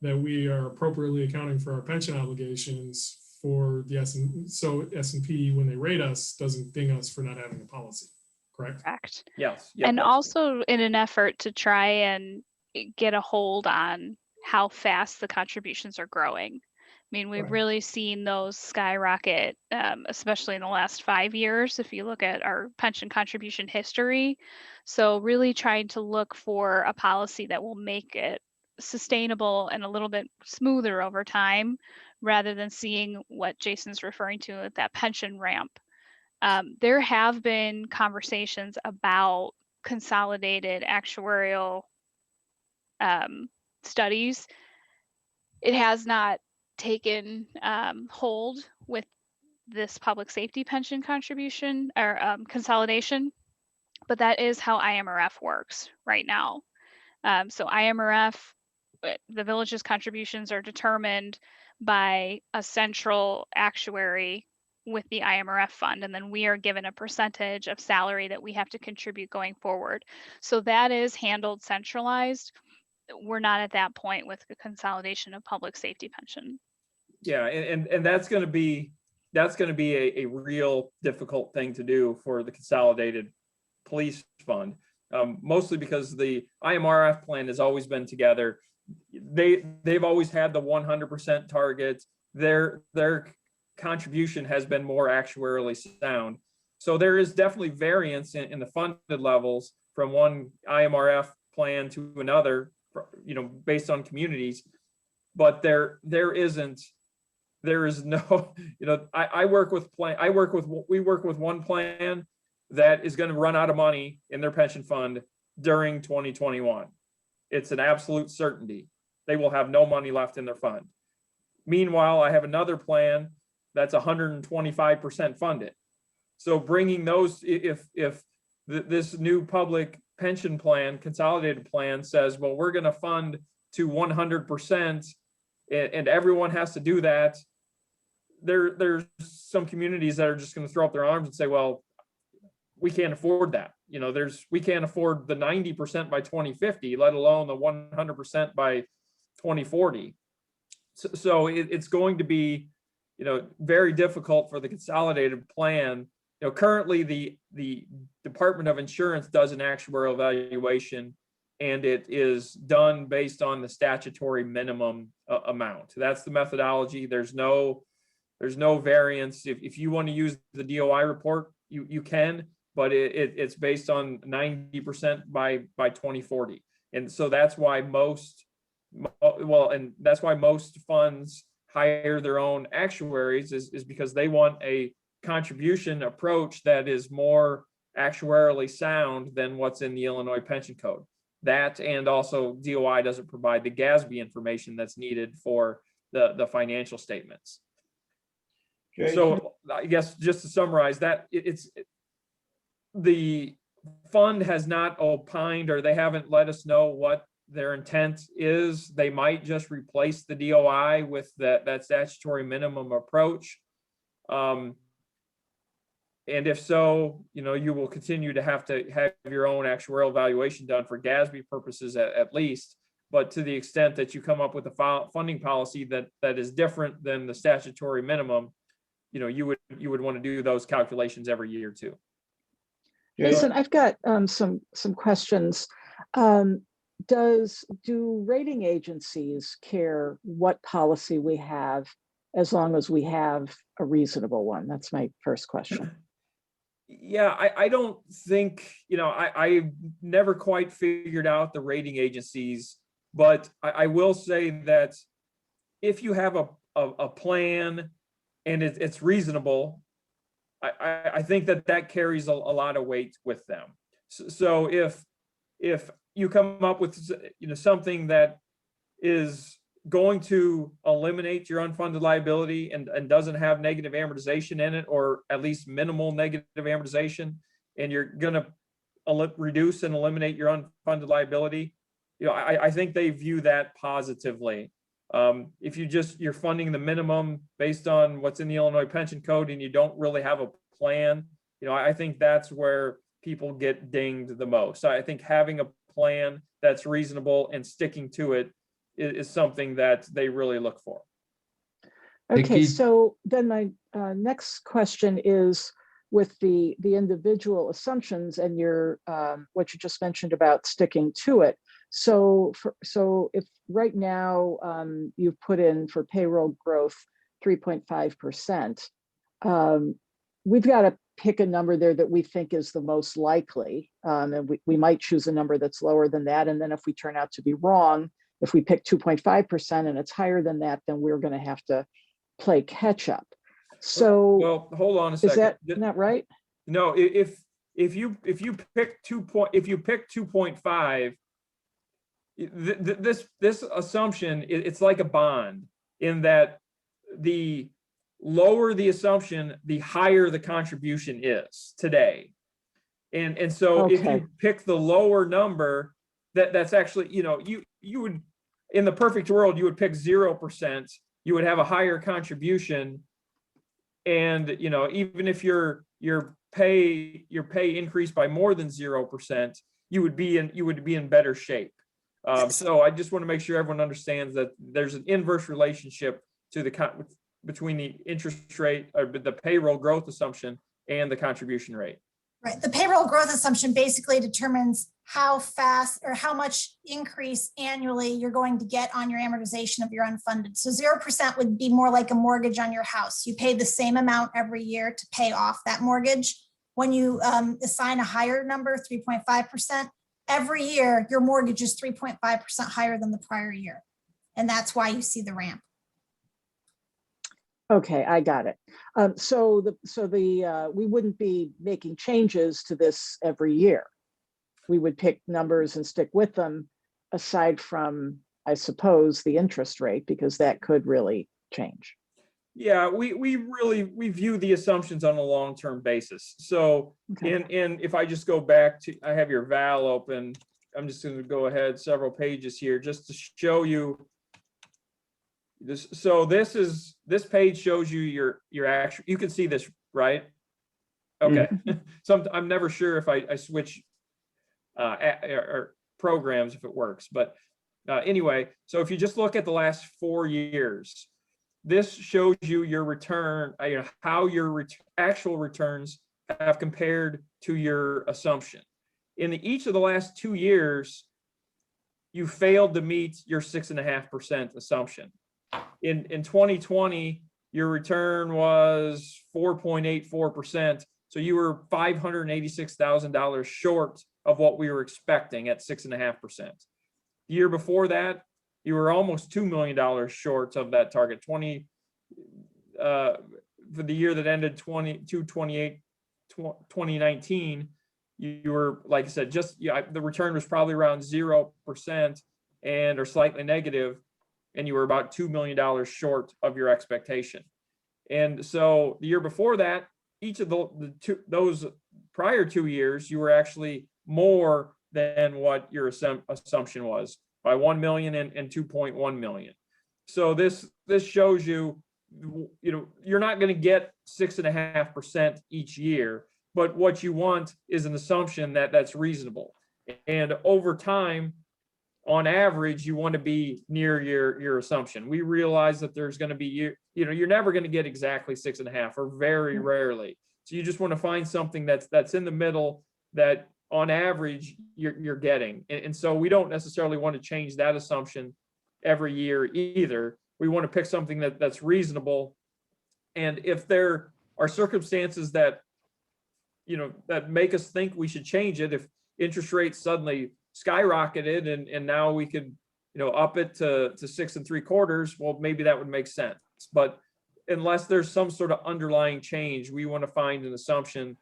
that we are appropriately accounting for our pension obligations for the S&P, when they rate us, doesn't ding us for not having a policy, correct? Correct. Yes. Yep, And that's also in an effort to try and get a hold on how fast the contributions are growing. I mean, we've Right. really seen those skyrocket, especially in the last 5 years, if you look at our pension contribution history. So really trying to look for a policy that will make it sustainable and a little bit smoother over time, rather than seeing what Jason's referring to at that pension ramp. There have been conversations about consolidated actuarial studies. It has not taken hold with this public safety pension contribution or consolidation, but that is how IMRF works right now. So IMRF, the village's contributions are determined by a central actuary with the IMRF fund, and then we are given a percentage of salary that we have to contribute going forward. So that is handled centralized. We're not at that point with the consolidation of public safety pension. Yeah, and that's going to be a real difficult thing to do for the consolidated police fund, mostly because the IMRF plan has always been together. They've always had the 100% target. Their contribution has been more actuarially sound. So there is definitely variance in the funded levels from one IMRF plan to another, you know, based on communities. But there is no, you know, we work with one plan that is going to run out of money in their pension fund during 2021. It's an absolute certainty. They will have no money left in their fund. Meanwhile, I have another plan that's 125% funded. So bringing those, if this new public pension plan, consolidated plan says, well, we're going to fund to 100% and everyone has to do that, there's some communities that are just going to throw up their arms and say, well, we can't afford that. You know, we can't afford the 90% by 2050, let alone the 100% by 2040. So it's going to be, you know, very difficult for the consolidated plan. You know, currently the Department of Insurance does an actuarial evaluation, and it is done based on the statutory minimum amount. That's the methodology. There's no variance. If you want to use the DOI report, you can, but it's based on 90% by 2040. And so that's why most funds hire their own actuaries is because they want a contribution approach that is more actuarially sound than what's in the Illinois Pension Code. That, and also DOI doesn't provide the GASB information that's needed for the financial statements. Jay, So I guess just to summarize that, the fund has not opined, or they haven't let us know what their intent is. They might just replace the DOI with that statutory minimum approach. And if so, you know, you will continue to have your own actuarial evaluation done for GASB purposes at least. But to the extent that you come up with a funding policy that is different than the statutory minimum, you know, you would want to do those calculations every year too. Listen, I've got some questions. Do rating agencies care what policy we have as long as we have a reasonable one? That's my first question. Yeah, I don't think, you know, I never quite figured out the rating agencies, but I will say that if you have a plan and it's reasonable, I think that carries a lot of weight with them. So if you come up with, you know, something that is going to eliminate your unfunded liability and doesn't have negative amortization in it, or at least minimal negative amortization, and you're going to reduce and eliminate your unfunded liability, you know, I think they view that positively. If you're funding the minimum based on what's in the Illinois Pension Code and you don't really have a plan, you know, I think that's where people get dinged the most. So I think having a plan that's reasonable and sticking to it is something that they really look for. Okay, so then my next question is with the individual assumptions and your what you just mentioned about sticking to it. So if right now you've put in for payroll growth 3.5%, we've got to pick a number there that we think is the most likely, and we might choose a number that's lower than that. And then if we turn out to be wrong, if we pick 2.5% and it's higher than that, then we're going to have to play catch up. So, well, hold on a second. Is that not right? No, if you pick 2.5, this assumption, it's like a bond in that the lower the assumption, the higher the contribution is today. And so Okay. If you pick the lower number, that's actually, you know, you would, in the perfect world, you would pick 0%, you would have a higher contribution. And, you know, even if your pay increased by more than 0%, you would be in better shape. So I just want to make sure everyone understands that there's an inverse relationship between the interest rate or the payroll growth assumption and the contribution rate. Right. The payroll growth assumption basically determines how fast or how much increase annually you're going to get on your amortization of your unfunded. So 0% would be more like a mortgage on your house. You pay the same amount every year to pay off that mortgage. When you assign a higher number, 3.5%, every year your mortgage is 3.5% higher than the prior year. And that's why you see the ramp. Okay, I got it. So we wouldn't be making changes to this every year. We would pick numbers and stick with them, aside from, I suppose, the interest rate, because that could really change. Yeah, we view the assumptions on a long-term basis. So, Okay. and if I just go back to, I have your VAL open. I'm just going to go ahead several pages here just to show you This page shows you your actual, you can see this, right? Okay. So I'm never sure if I switch or programs if it works, but anyway, so if you just look at the last 4 years, this shows you your return, how your actual returns have compared to your assumption. In each of the last 2 years, you failed to meet your 6.5% assumption. In 2020, your return was 4.84%. So you were $586,000 short of what we were expecting at 6.5%. The year before that, you were almost $2 million short of that target. For the year that ended 2019, you were, like I said, the return was probably around 0% or slightly negative, and you were about $2 million short of your expectation. And so the year before that, each of those prior 2 years, you were actually more than what your assumption was by 1 million and 2.1 million. So this shows you, you're not going to get 6.5% each year, but what you want is an assumption that's reasonable. And over time, on average, you want to be near your assumption. We realize that there's going to be, you're never going to get exactly 6.5 or very rarely. So you just want to find something that's in the middle that on average you're getting. And so we don't necessarily want to change that assumption every year either. We want to pick something that's reasonable. And if there are circumstances that, that make us think we should change it, if interest rates suddenly skyrocketed and now we could, up it to 6 3/4, well, maybe that would make sense. But unless there's some sort of underlying change, we want to find an assumption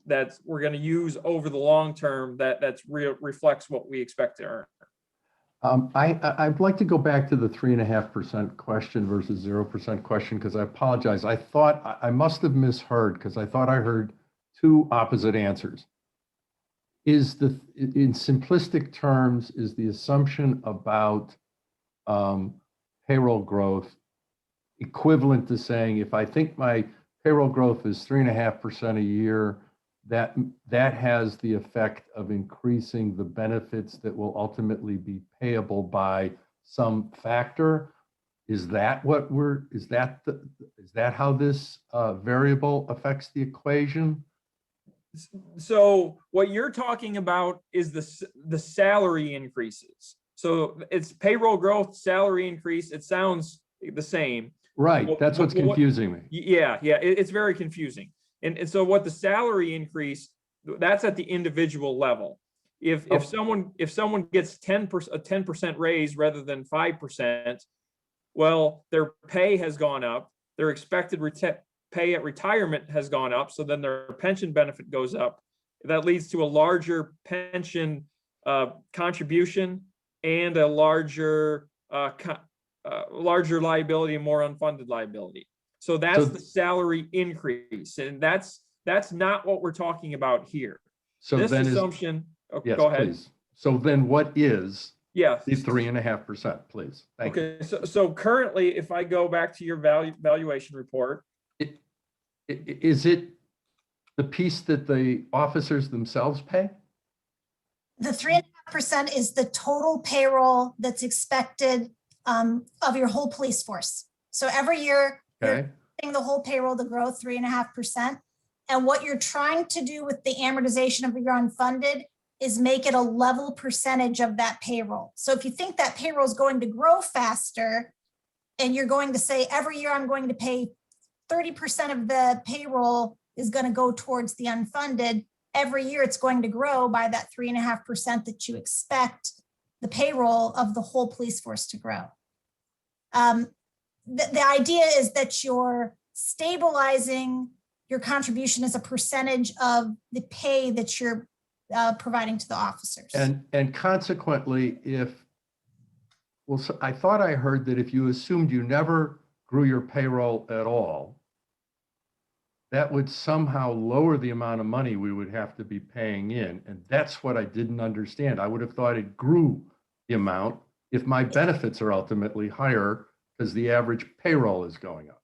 that we're going to use over the long term that's reflects what we expect to earn. I'd like to go back to the 3.5% question versus 0% question, because I apologize. I thought I must have misheard, because I thought I heard two opposite answers. In simplistic terms, is the assumption about payroll growth equivalent to saying, if I think my payroll growth is 3.5% a year, that has the effect of increasing the benefits that will ultimately be payable by some factor? Is that how this variable affects the equation? So what you're talking about is the salary increases. So it's payroll growth, salary increase. It sounds the same. Right. That's what's confusing me. Yeah. It's very confusing. And so what the salary increase, that's at the individual level. If someone gets a 10% raise rather than 5%, well, their pay has gone up. Their expected pay at retirement has gone up. So then their pension benefit goes up. That leads to a larger pension contribution and a larger liability and more unfunded liability. So that's the salary increase, and that's not what we're talking about here. So this then assumption. Yes, go ahead. Please. So then, what is the 3.5%, please? Thank you. So currently, if I go back to your valuation report, is it the piece that the officers themselves pay? The 3.5% is the total payroll that's expected of your whole police force. So every year, you're expecting the whole payroll to grow 3.5%. And what you're trying to do with the amortization of your unfunded is make it a level percentage of that payroll. So if you think that payroll is going to grow faster, and you're going to say, every year I'm going to pay 30% of the payroll is going to go towards the unfunded, every year it's going to grow by that 3.5% that you expect the payroll of the whole police force to grow. The idea is that you're stabilizing your contribution as a percentage of the pay that you're providing to the officers. And consequently, so I thought I heard that if you assumed you never grew your payroll at all, that would somehow lower the amount of money we would have to be paying in. And that's what I didn't understand. I would have thought it grew the amount if my benefits are ultimately higher because the average payroll is going up.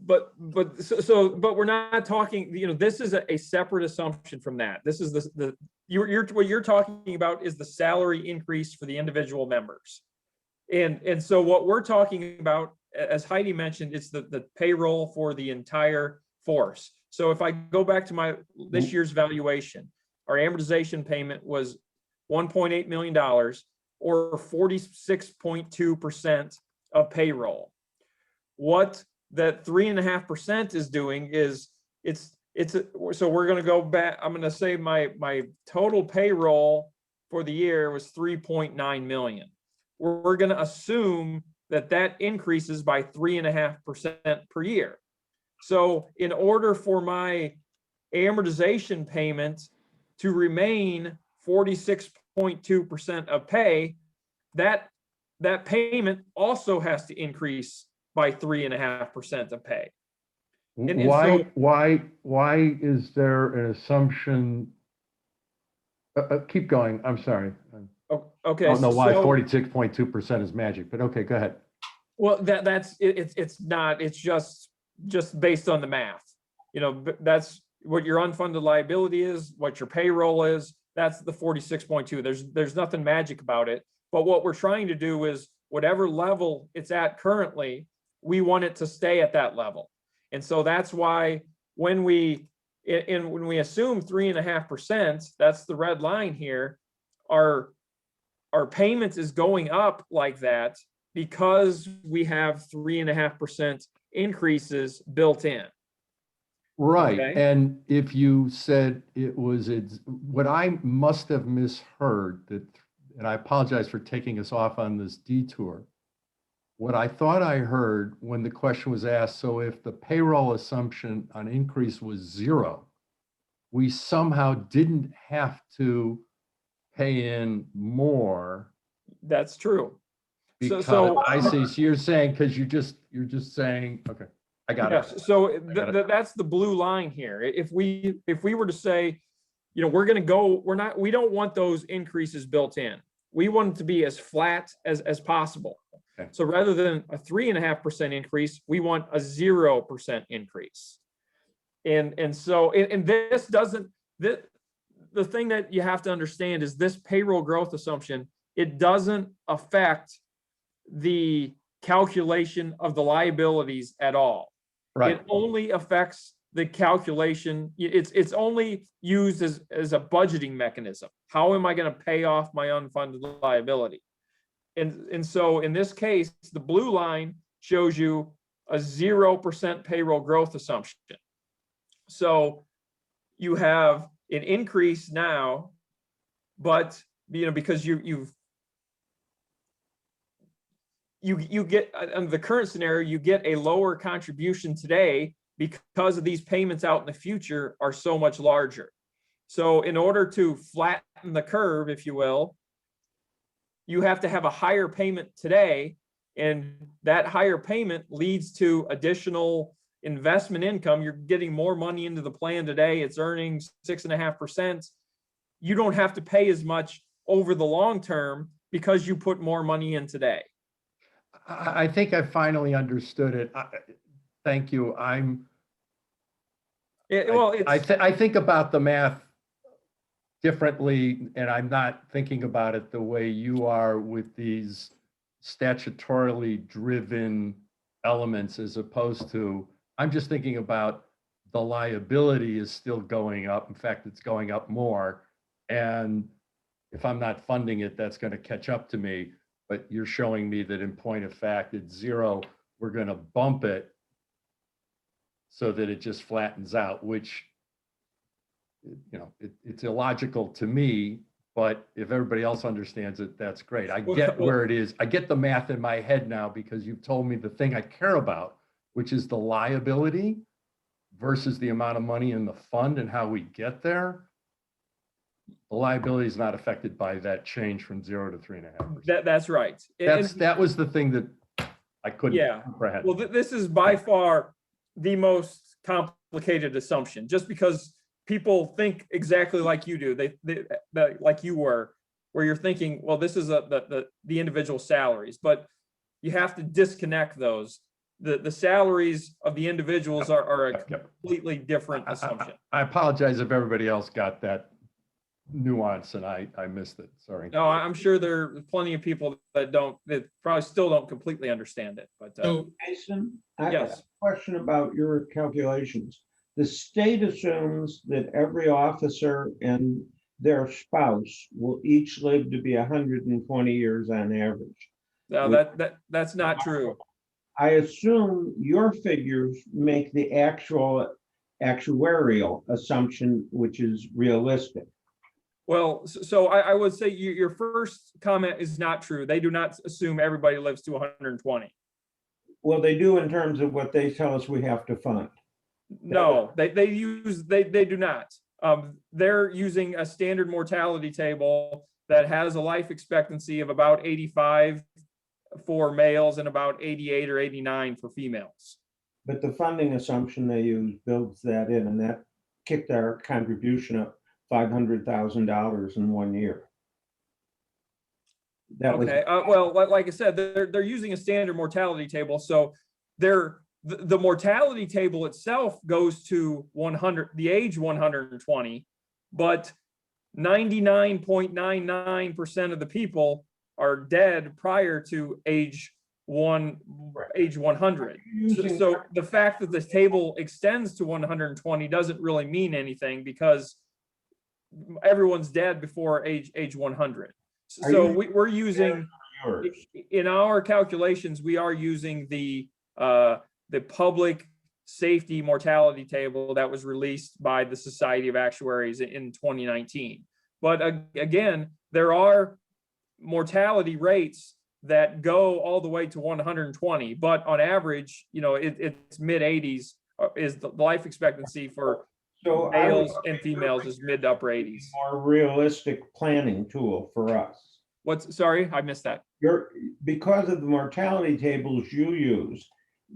But we're not talking, this is a separate assumption from that. This is what you're talking about is the salary increase for the individual members. And so what we're talking about, as Heidi mentioned, it's the payroll for the entire force. So if I go back to this year's valuation, our amortization payment was $1.8 million or 46.2% of payroll. What that 3.5% is doing is so we're going to go back. I'm going to say my total payroll for the year was 3.9 million. We're going to assume that increases by 3.5% per year. So in order for my amortization payment to remain 46.2% of pay, that payment also has to increase by 3.5% of pay. Why is there an assumption? Keep going. I'm sorry. Okay. I don't know why 46.2% is magic, but okay, go ahead. Well, it's not. It's just based on the math. That's what your unfunded liability is, what your payroll is. That's the 46.2. There's nothing magic about it. But what we're trying to do is whatever level it's at currently, we want it to stay at that level. And so that's why when we assume 3.5%, that's the red line here, our payments is going up like that because we have 3.5% increases built in. Right. Okay? And if you said what I must have misheard, and I apologize for taking us off on this detour. What I thought I heard when the question was asked, so if the payroll assumption on increase was 0, we somehow didn't have to pay in more. That's true. Because so I see. So you're saying because you're just saying, okay, I got it. So that's the blue line here. If we were to say, we don't want those increases built in. We want it to be as flat as possible. Okay. So rather than a 3.5% increase, we want a 0% increase. And this doesn't, the thing that you have to understand is this payroll growth assumption, it doesn't affect the calculation of the liabilities at all. Right. It only affects the calculation. It's only used as a budgeting mechanism. How am I going to pay off my unfunded liability? And so in this case, the blue line shows you a 0% payroll growth assumption. So you have an increase now, but because you get, under the current scenario, you get a lower contribution today because of these payments out in the future are so much larger. So in order to flatten the curve, if you will, you have to have a higher payment today, and that higher payment leads to additional investment income. You're getting more money into the plan today. It's earning 6.5%. You don't have to pay as much over the long term because you put more money in today. I think I finally understood it. Thank you. I think about the math differently, and I'm not thinking about it the way you are with these statutorily driven elements, as opposed to, I'm just thinking about the liability is still going up. In fact, it's going up more. And if I'm not funding it, that's going to catch up to me. But you're showing me that in point of fact, it's 0. We're going to bump it so that it just flattens out, which, it's illogical to me, but if everybody else understands it, that's great. I get where it is. I get the math in my head now because you've told me the thing I care about, which is the liability versus the amount of money in the fund and how we get there. The liability is not affected by that change from 0 to 3.5%. That's right. That was the thing that I couldn't comprehend. Well, this is by far the most complicated assumption, just because people think exactly like you do. They like you were, where you're thinking, well, this is the individual salaries, but you have to disconnect those. The salaries of the individuals are a completely different assumption. I apologize if everybody else got that nuance and I missed it. Sorry. No, I'm sure there are plenty of people that probably still don't completely understand it, but. Jason, I have Yes. a question about your calculations. The state assumes that every officer and their spouse will each live to be 120 years on average. No, that's not true. I assume your figures make the actuarial assumption, which is realistic. Well, so I would say your first comment is not true. They do not assume everybody lives to 120. Well, they do in terms of what they tell us we have to fund. No, they do not. They're using a standard mortality table that has a life expectancy of about 85 for males and about 88 or 89 for females. But the funding assumption they use builds that in, and that kicked our contribution up $500,000 in 1 year. That was Okay. Well, like I said, they're using a standard mortality table, so the mortality table itself goes to 100, the age 120, but 99.99% of the people are dead prior to age 100. So the fact that the table extends to 120 doesn't really mean anything because everyone's dead before age 100. So we're using, in our calculations, we are using the public safety mortality table that was released by the Society of Actuaries in 2019. But again, there are mortality rates that go all the way to 120, but on average, it's mid 80s is the life expectancy for males and females is mid to upper 80s. More realistic planning tool for us. Sorry, I missed that. Because of the mortality tables you use,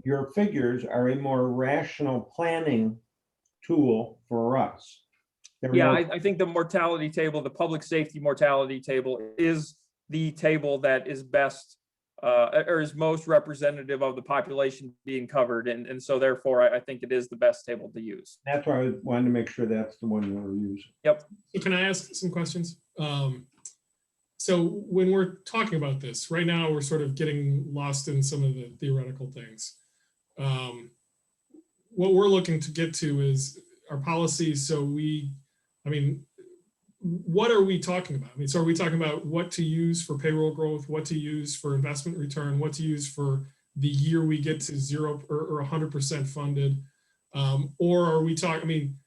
your figures are a more rational planning tool for us. I think the mortality table, the public safety mortality table, is the table that is best or is most representative of the population being covered. And so therefore, I think it is the best table to use. That's why I wanted to make sure that's the one you were using. Yep. So can I ask some questions? So when we're talking about this, right now we're sort of getting lost in some of the theoretical things. What we're looking to get to is our policies. So what are we talking about? So are we talking about what to use for payroll growth, what to use for investment return, what to use for the year we get to 0 or 100% funded? Or are we talking,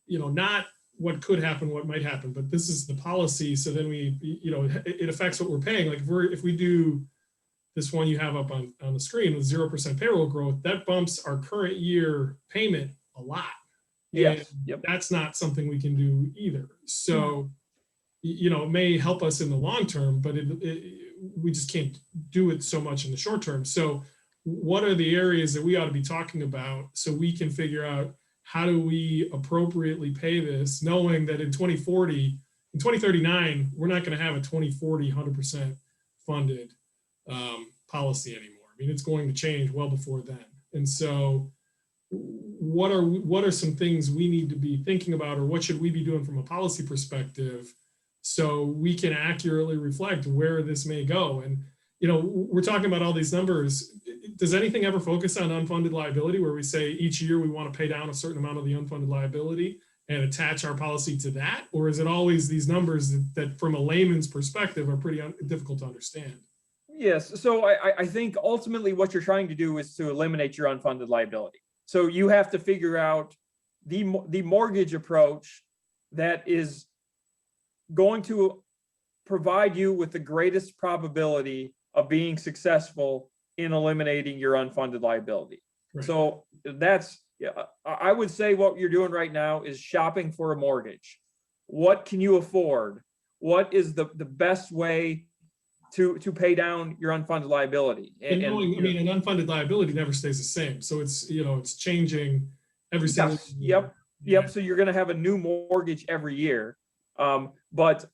not what could happen, what might happen, but this is the policy. So then it affects what we're paying. Like if we do this one you have up on the screen with 0% payroll growth, that bumps our current year payment a lot. Yes. Yep. That's not something we can do either. So, it may help us in the long term, but we just can't do it so much in the short term. So what are the areas that we ought to be talking about so we can figure out how do we appropriately pay this, knowing that in 2039, we're not going to have a 2040 100% funded policy anymore. It's going to change well before then. And so what are some things we need to be thinking about, or what should we be doing from a policy perspective so we can accurately reflect where this may go? And, we're talking about all these numbers. Does anything ever focus on unfunded liability where we say each year we want to pay down a certain amount of the unfunded liability and attach our policy to that? Or is it always these numbers that from a layman's perspective are pretty difficult to understand? Yes. So I think ultimately what you're trying to do is to eliminate your unfunded liability. So you have to figure out the mortgage approach that is going to provide you with the greatest probability of being successful in eliminating your unfunded liability. Right. So I would say what you're doing right now is shopping for a mortgage. What can you afford? What is the best way to pay down your unfunded liability? And knowing, an unfunded liability never stays the same. So it's, it's changing every single year. Yep. So you're going to have a new mortgage every year. But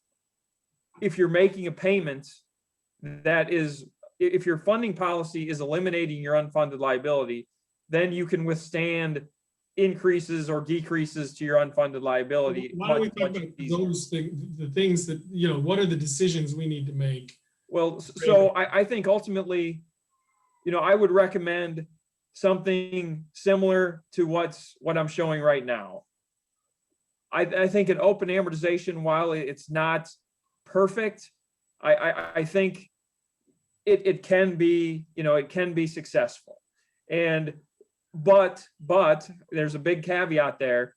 if you're making a payment that is, if your funding policy is eliminating your unfunded liability, then you can withstand increases or decreases to your unfunded liability. Why don't we much, talk much about easier. those things, the things that, you know, what are the decisions we need to make? Well, so I think ultimately, you know, I would recommend something similar to what I'm showing right now. I think an open amortization, while it's not perfect, I think it can be, you know, it can be successful. And but there's a big caveat there.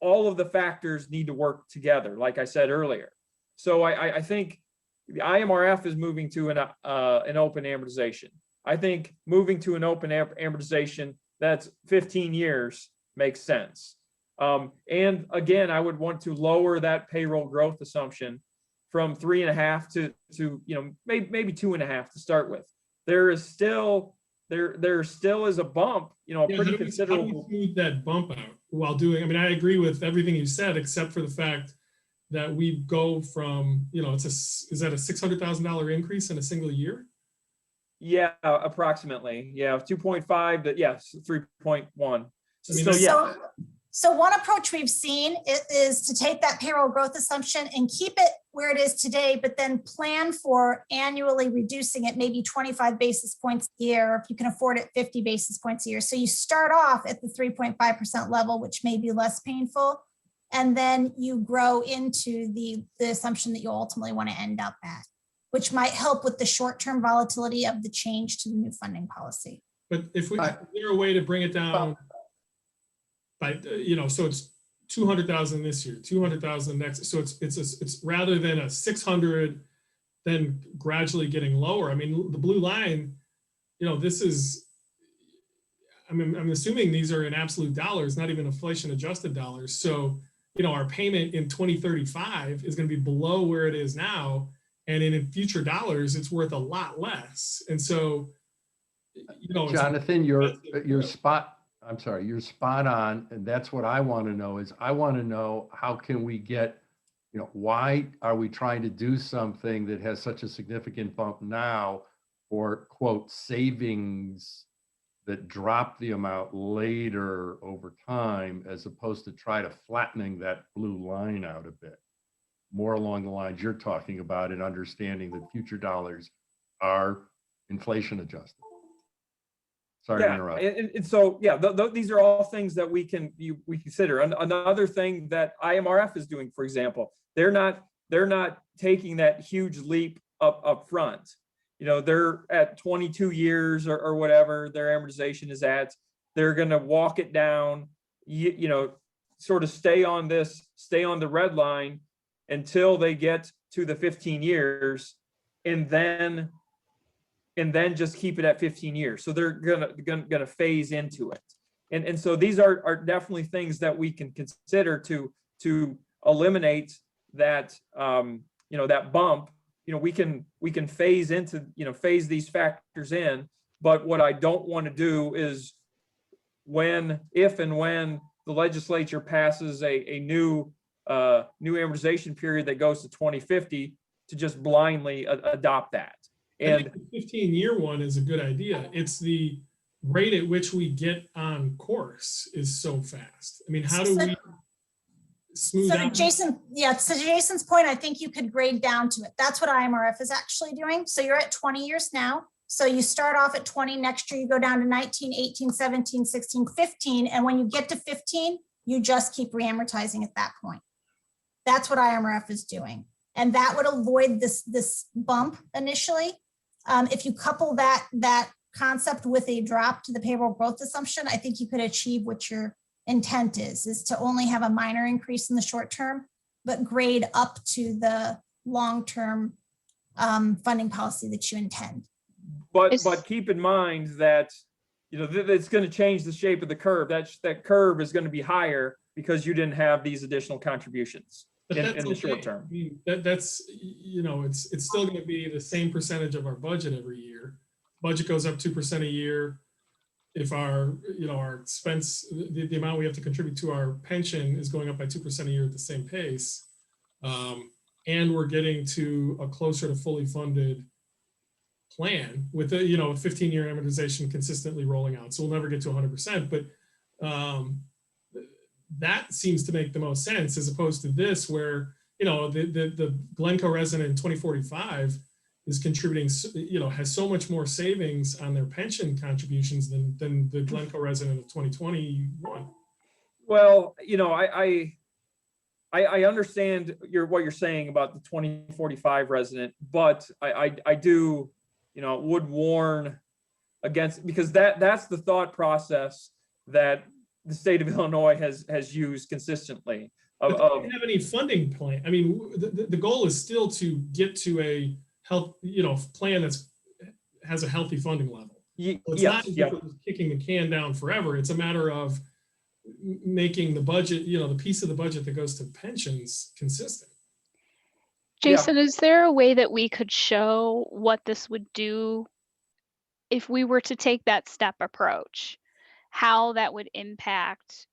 All of the factors need to work together, like I said earlier. So I think the IMRF is moving to an open amortization. I think moving to an open amortization that's 15 years makes sense. And again, I would want to lower that payroll growth assumption from 3.5 to you know, maybe 2.5 to start with. There is still there still is a bump, you know, a pretty considerable. How do we smooth that bump out while doing? I mean, I agree with everything you said, except for the fact that we go from, you know, is that a $600,000 increase in a single year? Yeah, approximately. Yeah, 2.5 to 3.1. I mean, So yeah. So one approach we've seen is to take that payroll growth assumption and keep it where it is today, but then plan for annually reducing it maybe 25 basis points a year, or if you can afford it, 50 basis points a year. So you start off at the 3.5% level, which may be less painful, and then you grow into the assumption that you ultimately want to end up at, which might help with the short-term volatility of the change to the new funding policy. But if we, is there a way to bring it down? By, you know, so it's 200,000 this year, 200,000 next. So it's rather than a 600, then gradually getting lower. I mean, the blue line, you know, this is, I mean, I'm assuming these are in absolute dollars, not even inflation adjusted dollars. So, you know, our payment in 2035 is going to be below where it is now. And in future dollars, it's worth a lot less. And so, you know, Jonathan, you're spot on. And that's what I want to know is I want to know, how can we get, you know, why are we trying to do something that has such a significant bump now, or quote, savings that drop the amount later over time, as opposed to try to flattening that blue line out a bit, more along the lines you're talking about, and understanding that future dollars are inflation adjusted. Sorry to interrupt. And so, yeah, these are all things that we consider. Another thing that IMRF is doing, for example, they're not taking that huge leap up front. You know, they're at 22 years or whatever their amortization is at. They're going to walk it down, you know, sort of stay on the red line until they get to the 15 years, and then just keep it at 15 years. So they're gonna phase into it. And so these are definitely things that we can consider to eliminate that, you know, that bump. You know, we can phase into, you know, phase these factors in. But what I don't want to do is if and when the legislature passes a new amortization period that goes to 2050, to just blindly adopt that. And I think the 15-year one is a good idea. It's the rate at which we get on course is so fast. I mean, how do we smooth out? Jason, to Jason's point, I think you could grade down to it. That's what IMRF is actually doing. So you're at 20 years now. So you start off at 20, next year you go down to 19, 18, 17, 16, 15. And when you get to 15, you just keep reamortizing at that point. That's what IMRF is doing. And that would avoid this bump initially. If you couple that concept with a drop to the payroll growth assumption, I think you could achieve what your intent is to only have a minor increase in the short term, but grade up to the long-term funding policy that you intend. But keep in mind that, you know, it's going to change the shape of the curve. That curve is going to be higher because you didn't have these additional contributions in the short term. I mean, that's, you know, it's still going to be the same percentage of our budget every year. Budget goes up 2% a year. If our, you know, our expense, the amount we have to contribute to our pension is going up by 2% a year at the same pace. And we're getting to a closer to fully funded plan with a, you know, a 15-year amortization consistently rolling out. So we'll never get to 100%, but that seems to make the most sense as opposed to this where, you know, the Glencoe resident in 2045 is contributing, you know, has so much more savings on their pension contributions than the Glencoe resident of 2021. Well, you know, I understand what you're saying about the 2045 resident, but I do, you know, would warn against, because that's the thought process that the state of Illinois has used consistently. But they don't have any funding plan. I mean, the goal is still to get to a health, you know, plan that's has a healthy funding level. So it's not as if it was kicking the can down forever. It's a matter of making the budget, you know, the piece of the budget that goes to pensions consistent. Jason, is there a way that we could show what this would do if we were to take that step approach, how that would impact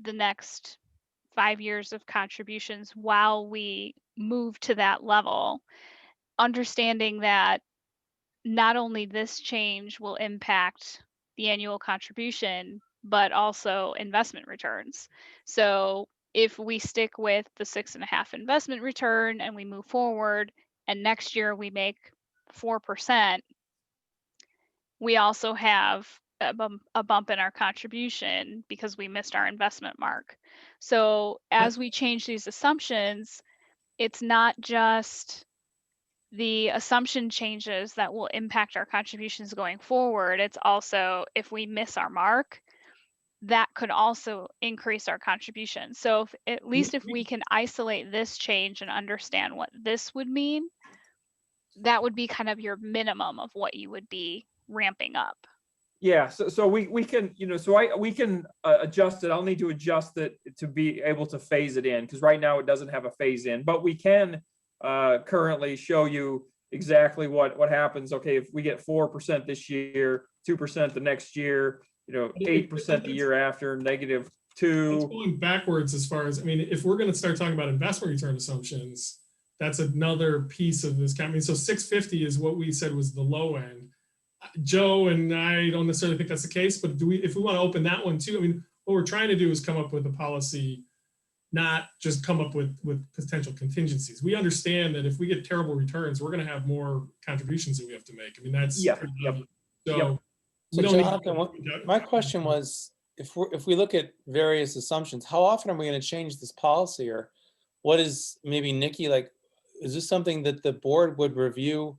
the next 5 years of contributions while we move to that level, understanding that not only this change will impact the annual contribution, but also investment returns. So if we stick with the 6.5 investment return and we move forward and next year we make 4%, we also have a bump in our contribution because we missed our investment mark. So as we change these assumptions, it's not just the assumption changes that will impact our contributions going forward. It's also if we miss our mark, that could also increase our contribution. So at least if we can isolate this change and understand what this would mean, that would be kind of your minimum of what you would be ramping up. Yeah, so we can, you know, we can adjust it. I'll need to adjust it to be able to phase it in, because right now it doesn't have a phase in, but we can currently show you exactly what happens. Okay, if we get 4% this year, 2% the next year, you know, 8% the year after, -2. It's going backwards as far as, I mean, if we're going to start talking about investment return assumptions, that's another piece of this. I mean, so 650 is what we said was the low end. Joe and I don't necessarily think that's the case, but if we want to open that one too, I mean, what we're trying to do is come up with a policy, not just come up with potential contingencies. We understand that if we get terrible returns, we're going to have more contributions that we have to make. I mean, that's So Jonathan, my question was, if we look at various assumptions, how often are we going to change this policy, or what is, maybe Nikki, like, is this something that the board would review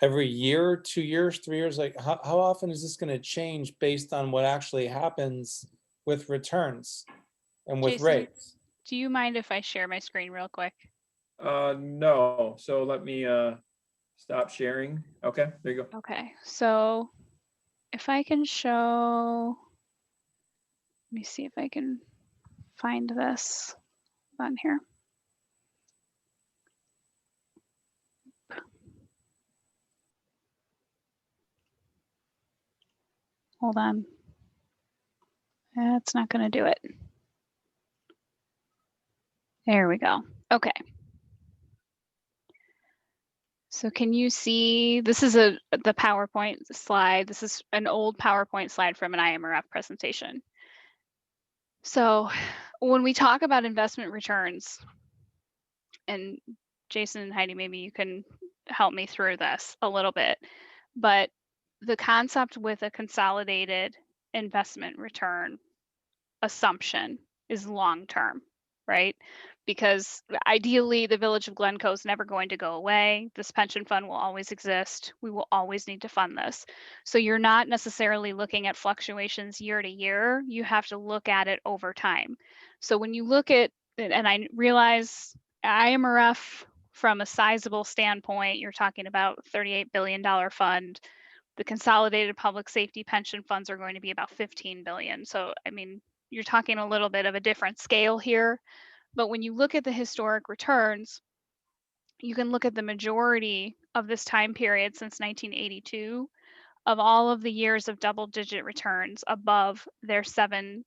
every year, 2 years, 3 years? Like, how often is this going to change based on what actually happens with returns and with Jason, rates? Do you mind if I share my screen real quick? No, so let me stop sharing. Okay, there you go. Okay, so if I can show, let me see if I can find this on here. Hold on. That's not going to do it. There we go. Okay. So can you see, this is the PowerPoint slide. This is an old PowerPoint slide from an IMRF presentation. So when we talk about investment returns, and Jason and Heidi, maybe you can help me through this a little bit, but the concept with a consolidated investment return assumption is long-term, right? Because ideally the village of Glencoe is never going to go away. This pension fund will always exist. We will always need to fund this. So you're not necessarily looking at fluctuations year to year. You have to look at it over time. So when you look at, and I realize IMRF from a sizable standpoint, you're talking about $38 billion fund. The consolidated public safety pension funds are going to be about 15 billion. So, I mean, you're talking a little bit of a different scale here. But when you look at the historic returns, you can look at the majority of this time period since 1982 of all of the years of double-digit returns above their 7.5,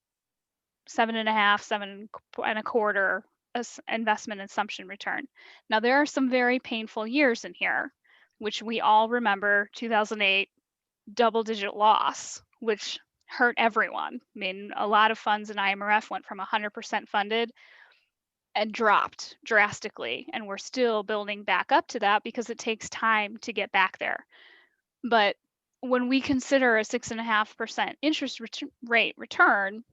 7.25 investment assumption return. Now, there are some very painful years in here. which we all remember 2008 double-digit loss, which hurt everyone. I mean, a lot of funds in IMRF went from 100% funded and dropped drastically. And we're still building back up to that because it takes time to get back there. But when we consider a 6.5% interest rate return,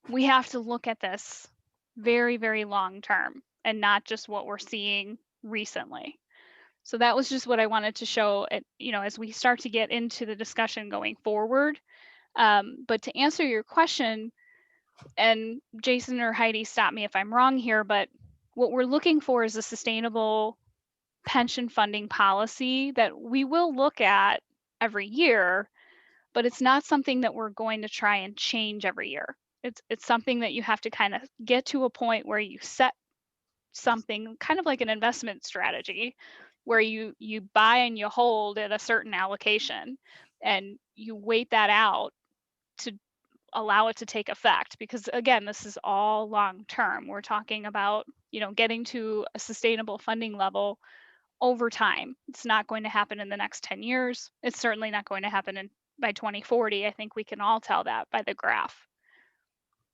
we have to look at this very, very long term and not just what we're seeing recently. So that was just what I wanted to show, as we start to get into the discussion going forward. But to answer your question, and Jason or Heidi, stop me if I'm wrong here, but what we're looking for is a sustainable pension funding policy that we will look at every year, but it's not something that we're going to try and change every year. It's something that you have to kind of get to a point where you set something kind of like an investment strategy where you buy and you hold at a certain allocation and you wait that out to allow it to take effect, because again, this is all long term. We're talking about getting to a sustainable funding level over time. It's not going to happen in the next 10 years. It's certainly not going to happen by 2040. I think we can all tell that by the graph.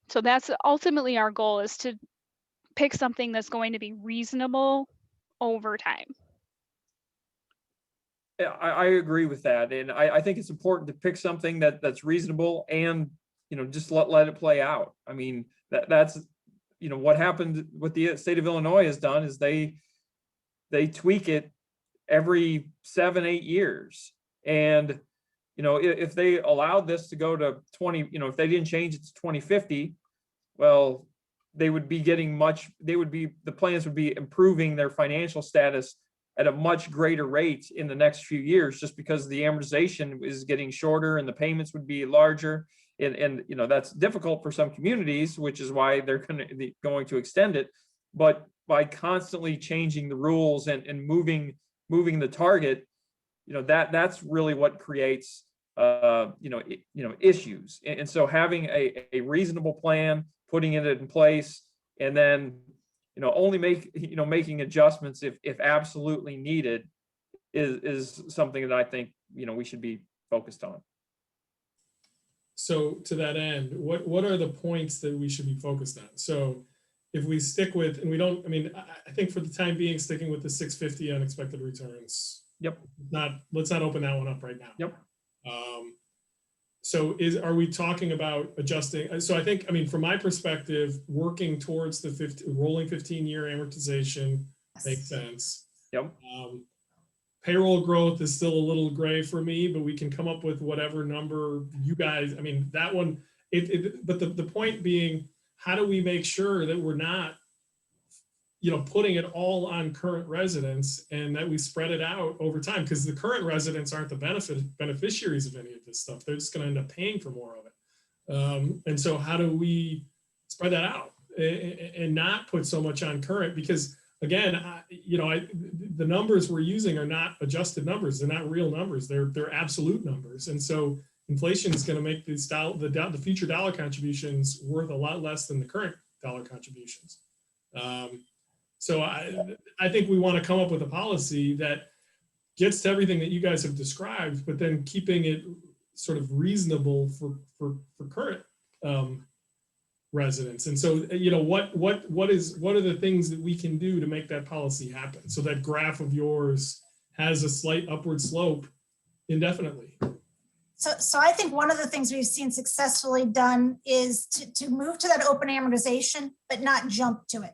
So that's ultimately our goal, is to pick something that's going to be reasonable over time. Yeah, I agree with that. And I think it's important to pick something that's reasonable and, just let it play out. I mean, that's what happened, what the state of Illinois has done is they tweak it every 7-8 years. And, if they allowed this to go to 20, if they didn't change it to 2050, well, the plans would be improving their financial status at a much greater rate in the next few years, just because the amortization is getting shorter and the payments would be larger. And that's difficult for some communities, which is why they're going to extend it. But by constantly changing the rules and moving the target, that's really what creates issues. And so having a reasonable plan, putting it in place, and then only making adjustments if absolutely needed is something that I think we should be focused on. So to that end, what are the points that we should be focused on? So if we stick with, and we don't, I think for the time being, sticking with the 650 unexpected returns. Yep. Let's not open that one up right now. Yep. So are we talking about adjusting? So I think, from my perspective, working towards the rolling 15-year amortization makes sense. Yep. Payroll growth is still a little gray for me, but we can come up with whatever number you guys, that one, but the point being, how do we make sure that we're not, putting it all on current residents and that we spread it out over time? Because the current residents aren't the beneficiaries of any of this stuff. They're just going to end up paying for more of it. And so how do we spread that out and not put so much on current? Because again, the numbers we're using are not adjusted numbers. They're not real numbers. They're absolute numbers. And so inflation is going to make the future dollar contributions worth a lot less than the current dollar contributions. So I think we want to come up with a policy that gets to everything that you guys have described, but then keeping it sort of reasonable for current residents. And so, what are the things that we can do to make that policy happen? So that graph of yours has a slight upward slope indefinitely. So I think one of the things we've seen successfully done is to move to that open amortization, but not jump to it.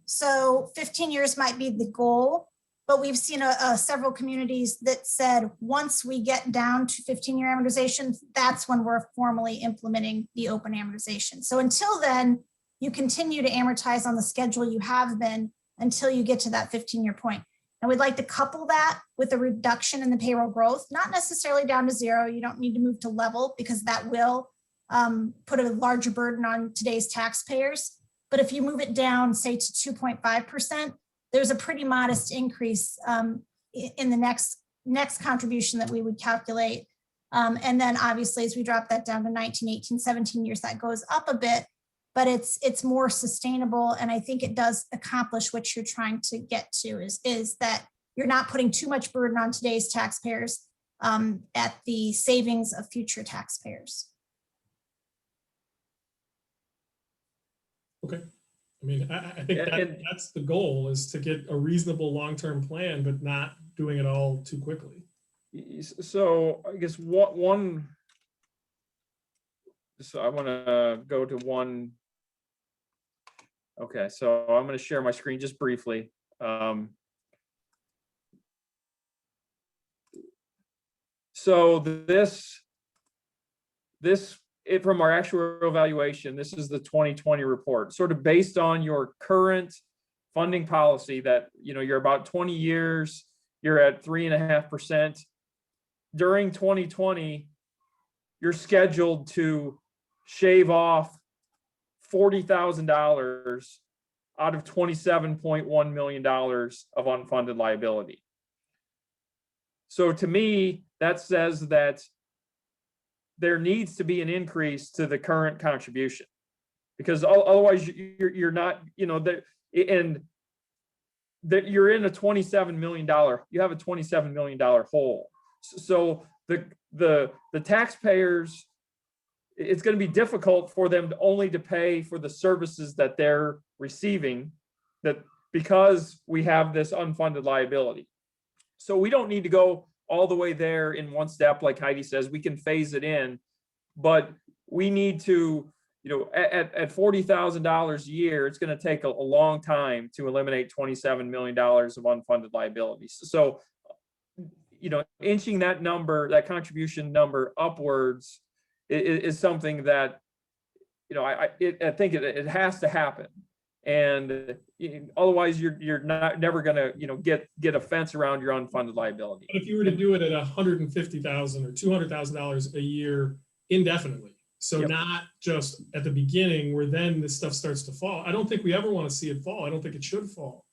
So 15 years might be the goal, but we've seen several communities that said, once we get down to 15-year amortization, that's when we're formally implementing the open amortization. So until then, you continue to amortize on the schedule you have been until you get to that 15-year point. And we'd like to couple that with a reduction in the payroll growth, not necessarily down to zero. You don't need to move to level, because that will put a larger burden on today's taxpayers. But if you move it down, say to 2.5%, there's a pretty modest increase in the next contribution that we would calculate. And then obviously, as we drop that down to 19, 18, 17 years, that goes up a bit, but it's more sustainable. And I think it does accomplish what you're trying to get to, is that you're not putting too much burden on today's taxpayers at the savings of future taxpayers. Okay. I mean, I think that's the goal, is to get a reasonable long-term plan, but not doing it all too quickly. So I guess so I want to go to one. Okay, so I'm going to share my screen just briefly. So from our actuarial evaluation, this is the 2020 report, sort of based on your current funding policy that, you're about 20 years, you're at 3.5%. During 2020, you're scheduled to shave off $40,000 out of $27.1 million of unfunded liability. So to me, that says that there needs to be an increase to the current contribution, because otherwise you're not, and that you're in a $27 million, you have a $27 million hole. So the taxpayers, it's going to be difficult for them only to pay for the services that they're receiving, that because we have this unfunded liability. So we don't need to go all the way there in one step, like Heidi says. We can phase it in, but we need to, at $40,000 a year, it's going to take a long time to eliminate $27 million of unfunded liabilities. So, inching that number, that contribution number upwards is something that, I think it has to happen. And otherwise you're never going to, get a fence around your unfunded liability. But if you were to do it at $150,000 or $200,000 a year indefinitely, so Yep. not just at the beginning where then this stuff starts to fall. I don't think we ever want to see it fall. I don't think it should fall.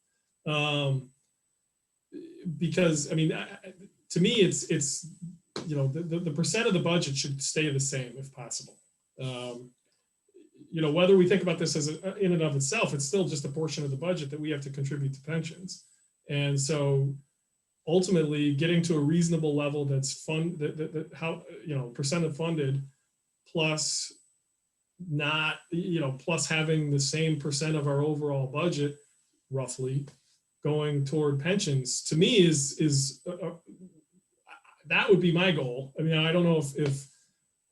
Because, I mean, to me, it's the percent of the budget should stay the same if possible. Whether we think about this as in and of itself, it's still just a portion of the budget that we have to contribute to pensions. And so ultimately getting to a reasonable level that's percent of funded plus not, plus having the same percent of our overall budget roughly going toward pensions, to me is that would be my goal. I mean, I don't know if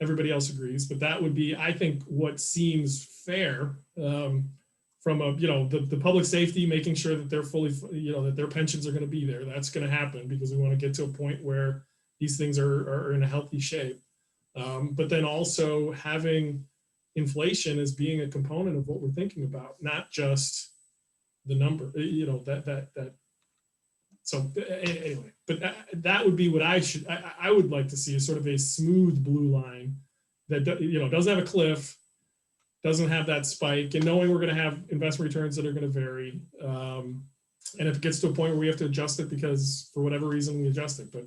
everybody else agrees, but that would be, I think, what seems fair from the public safety, making sure that they're fully, that their pensions are going to be there. That's going to happen because we want to get to a point where these things are in a healthy shape. But then also having inflation as being a component of what we're thinking about, not just the number, that. So anyway, but that would be what I would like to see, is sort of a smooth blue line that, doesn't have a cliff, doesn't have that spike, and knowing we're going to have investment returns that are going to vary. And if it gets to a point where we have to adjust it because for whatever reason we adjust it. But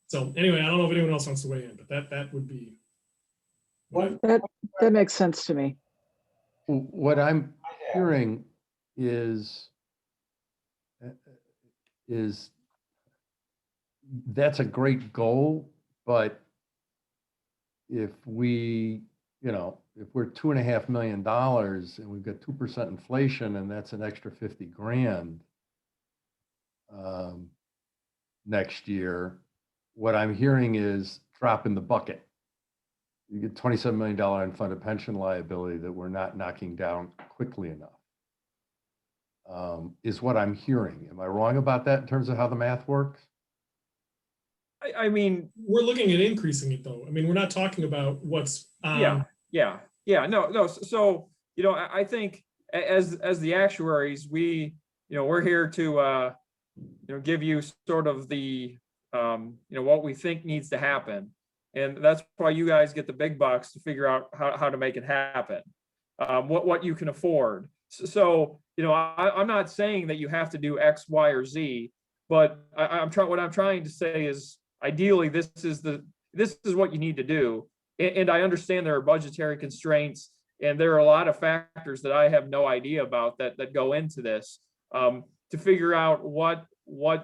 so anyway, I don't know if anyone else wants to weigh in, but that would be. That makes sense to me. What I'm hearing is that's a great goal, but if we, if we're $2.5 million and we've got 2% inflation, and that's an extra 50 grand next year, what I'm hearing is drop in the bucket. You get $27 million unfunded pension liability that we're not knocking down quickly enough. Is what I'm hearing. Am I wrong about that in terms of how the math works? I mean, we're looking at increasing it though. I mean, we're not talking about what's yeah. No. So, I think as the actuaries, we're here to, give you sort of the, what we think needs to happen. And that's why you guys get the big bucks to figure out how to make it happen, what you can afford. So, I'm not saying that you have to do X, Y, or Z, but what I'm trying to say is ideally this is what you need to do. And I understand there are budgetary constraints and there are a lot of factors that I have no idea about that go into this. to figure out what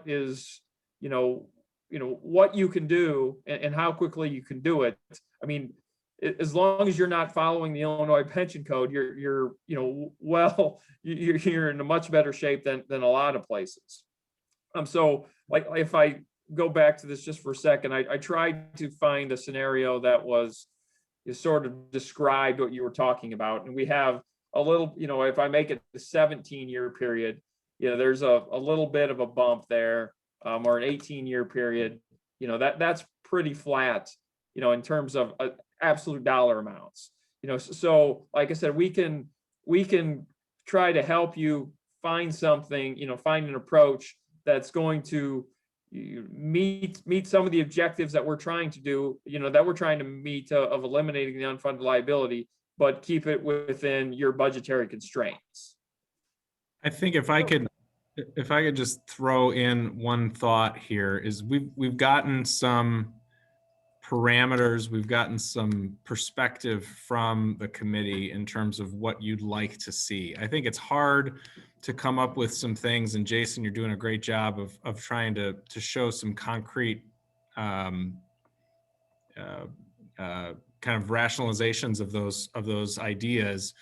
is, what you can do and how quickly you can do it. I mean, as long as you're not following the Illinois pension code, you're in a much better shape than a lot of places. So like, if I go back to this just for a second, I tried to find a scenario that is sort of described what you were talking about. And we have a little, if I make it the 17-year period, there's a little bit of a bump there, or an 18-year period, that's pretty flat, in terms of absolute dollar amounts. So like I said, we can try to help you find something, find an approach that's going to meet some of the objectives that we're trying to do, that we're trying to meet, of eliminating the unfunded liability, but keep it within your budgetary constraints. I think if I could just throw in one thought here, is we've gotten some parameters, we've gotten some perspective from the committee in terms of what you'd like to see. I think it's hard to come up with some things, and Jason, you're doing a great job of trying to show some concrete kind of rationalizations of those ideas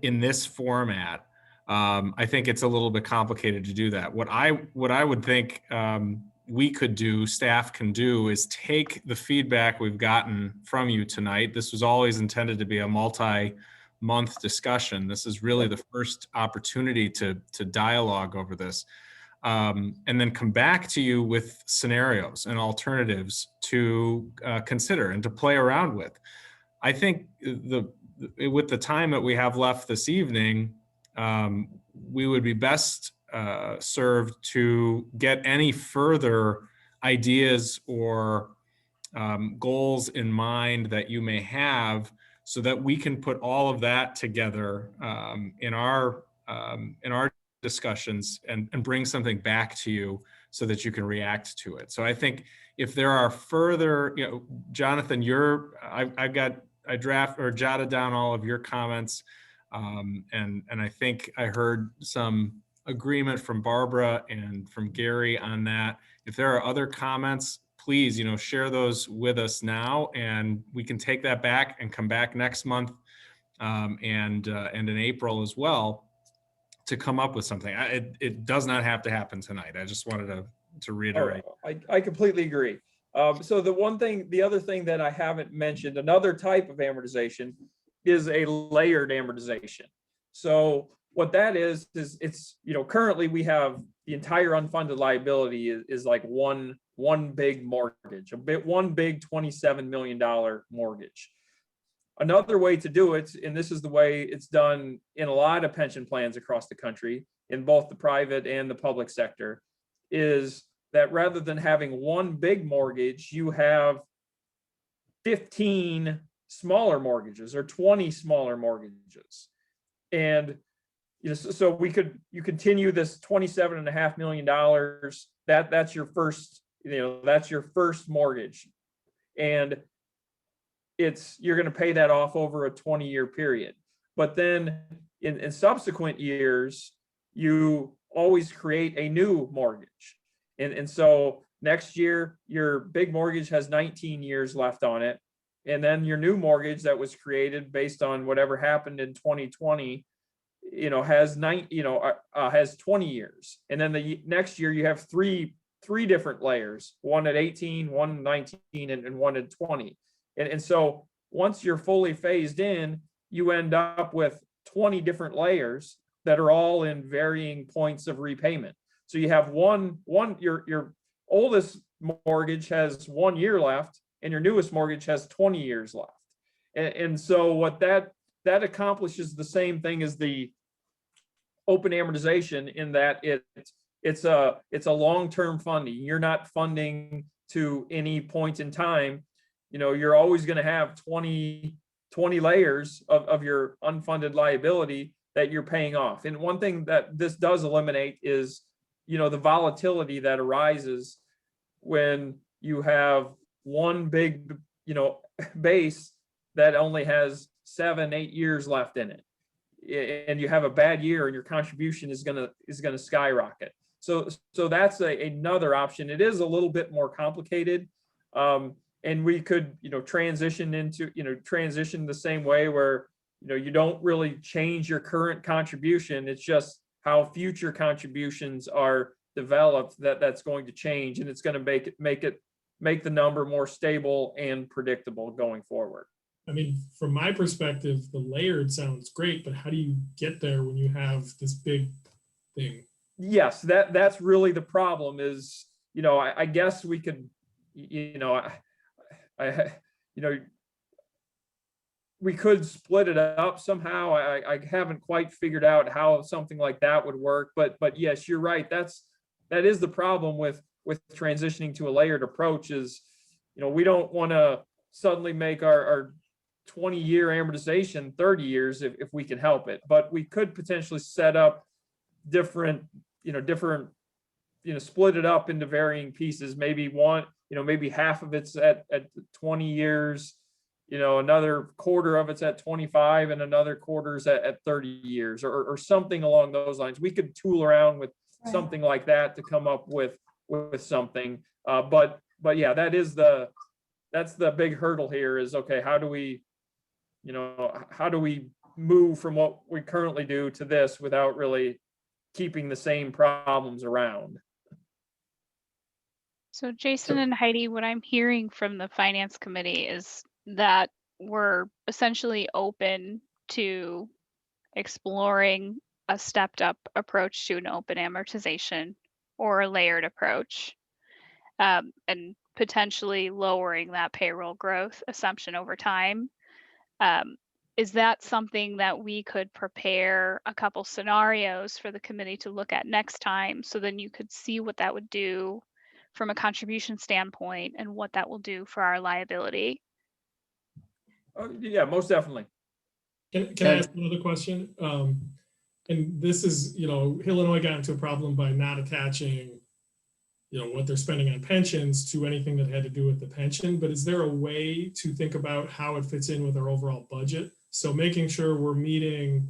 in this format. I think it's a little bit complicated to do that. What I would think we could do, staff can do, is take the feedback we've gotten from you tonight. This was always intended to be a multi-month discussion. This is really the first opportunity to dialogue over this, and then come back to you with scenarios and alternatives to consider and to play around with. I think with the time that we have left this evening, we would be best served to get any further ideas or goals in mind that you may have, so that we can put all of that together in our discussions and bring something back to you so that you can react to it. So I think if there are further, Jonathan, I jotted down all of your comments. And I think I heard some agreement from Barbara and from Gary on that. If there are other comments, please, share those with us now, and we can take that back and come back next month and in April as well to come up with something. It does not have to happen tonight. I just wanted to reiterate. I completely agree. So the other thing that I haven't mentioned, another type of amortization, is a layered amortization. So what that is it's, currently we have the entire unfunded liability is like one big mortgage, one big $27 million mortgage. Another way to do it, and this is the way it's done in a lot of pension plans across the country, in both the private and the public sector, is that rather than having one big mortgage, you have 15 smaller mortgages or 20 smaller mortgages. And so you continue this $27.5 million. That's your first, that's your first mortgage, and you're going to pay that off over a 20-year period. But then in subsequent years, you always create a new mortgage. And so next year, your big mortgage has 19 years left on it. And then your new mortgage that was created based on whatever happened in 2020, has 20 years. And then the next year you have three different layers, one at 18, one at 19, and one at 20. And so once you're fully phased in, you end up with 20 different layers that are all in varying points of repayment. So you have your oldest mortgage has 1 year left, and your newest mortgage has 20 years left. And so what that accomplishes the same thing as the open amortization, in that it's a long-term funding. You're not funding to any point in time. You're always going to have 20 layers of your unfunded liability that you're paying off. And one thing that this does eliminate is, the volatility that arises when you have one big, base that only has 7-8 years left in it, and you have a bad year and your contribution is going to skyrocket. So that's another option. It is a little bit more complicated. And we could, transition the same way where, you don't really change your current contribution. It's just how future contributions are developed that's going to change, and it's going to make the number more stable and predictable going forward. I mean, from my perspective, the layered sounds great, but how do you get there when you have this big thing? Yes, that's really the problem is, I guess we could, we could split it up somehow. I haven't quite figured out how something like that would work, but yes, you're right. That is the problem with transitioning to a layered approach is, we don't want to suddenly make our 20-year amortization 30 years if we can help it, but we could potentially set up different, split it up into varying pieces. Maybe maybe half of it's at 20 years, another quarter of it's at 25 and another quarter's at 30 years or something along those lines. We could tool around with something like that to come up with something. But yeah, that's the big hurdle here is, okay, how do we move from what we currently do to this without really keeping the same problems around? So Jason and Heidi, what I'm hearing from the finance committee is that we're essentially open to exploring a stepped up approach to an open amortization or a layered approach, and potentially lowering that payroll growth assumption over time. Is that something that we could prepare a couple scenarios for the committee to look at next time, so then you could see what that would do from a contribution standpoint and what that will do for our liability? Oh, yeah, most definitely. Can I ask another question? And this is, Illinois got into a problem by not attaching, what they're spending on pensions to anything that had to do with the pension. But is there a way to think about how it fits in with our overall budget? So making sure we're meeting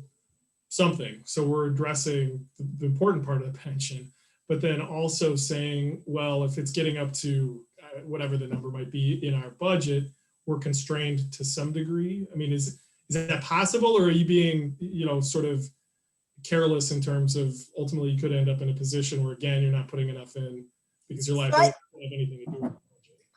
something. So we're addressing the important part of the pension, but then also saying, well, if it's getting up to whatever the number might be in our budget, we're constrained to some degree. I mean, is that possible, or are you being, sort of careless in terms of ultimately you could end up in a position where, again, you're not putting enough in because your liability doesn't have anything to do with it?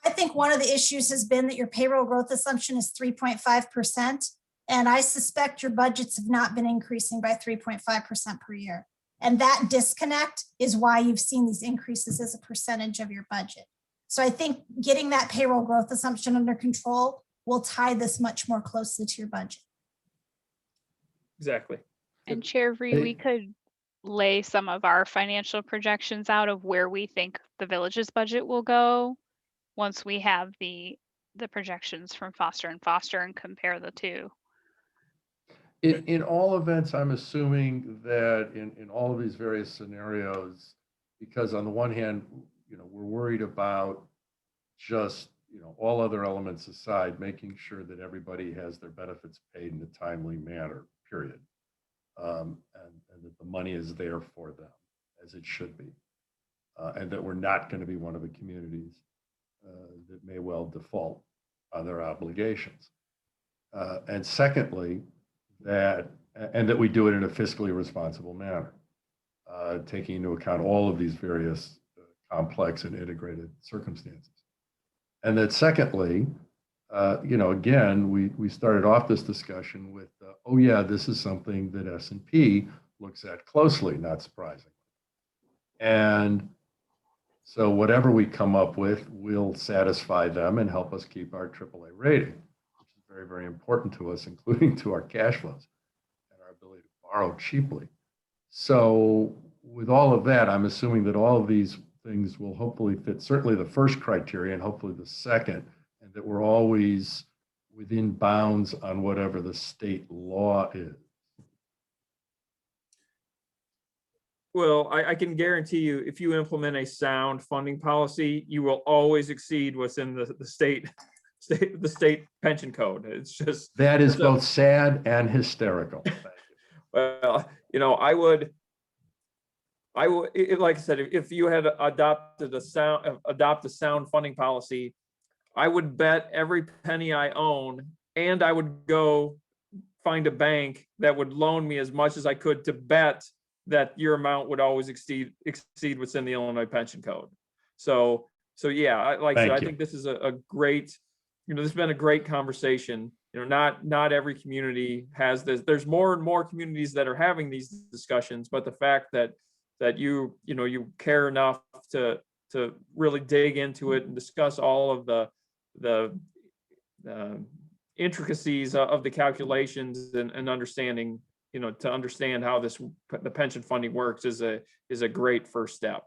I think one of the issues has been that your payroll growth assumption is 3.5%. And I suspect your budgets have not been increasing by 3.5% per year. And that disconnect is why you've seen these increases as a percentage of your budget. So I think getting that payroll growth assumption under control will tie this much more closely to your budget. Exactly. And Chair Vree, we could lay some of our financial projections out of where we think the village's budget will go once we have the projections from Foster and Foster and compare the two. In all events, I'm assuming that in all of these various scenarios, because on the one hand, we're worried about just, all other elements aside, making sure that everybody has their benefits paid in a timely manner, period. And that the money is there for them as it should be. And that we're not going to be one of the communities that may well default on their obligations. And secondly, that we do it in a fiscally responsible manner, taking into account all of these various complex and integrated circumstances. And that secondly, again, we started off this discussion with, oh yeah, this is something that S&P looks at closely, not surprisingly. And so whatever we come up with will satisfy them and help us keep our AAA rating, which is very, very important to us, including to our cash flows and our ability to borrow cheaply. So with all of that, I'm assuming that all of these things will hopefully fit certainly the first criteria and hopefully the second, and that we're always within bounds on whatever the state law is. Well, I can guarantee you, if you implement a sound funding policy, you will always exceed what's in the state pension code. It's just that is both sad and hysterical. Thank you. Well, like I said, if you had adopted a sound funding policy, I would bet every penny I own, and I would go find a bank that would loan me as much as I could to bet that your amount would always exceed what's in the Illinois pension code. So yeah, like I said, I think this is a great, this has been a great conversation. Not every community has this. There's more and more communities that are having these discussions, but the fact that you care enough to really dig into it and discuss all of the intricacies of the calculations and understanding, to understand how the pension funding works is a great first step.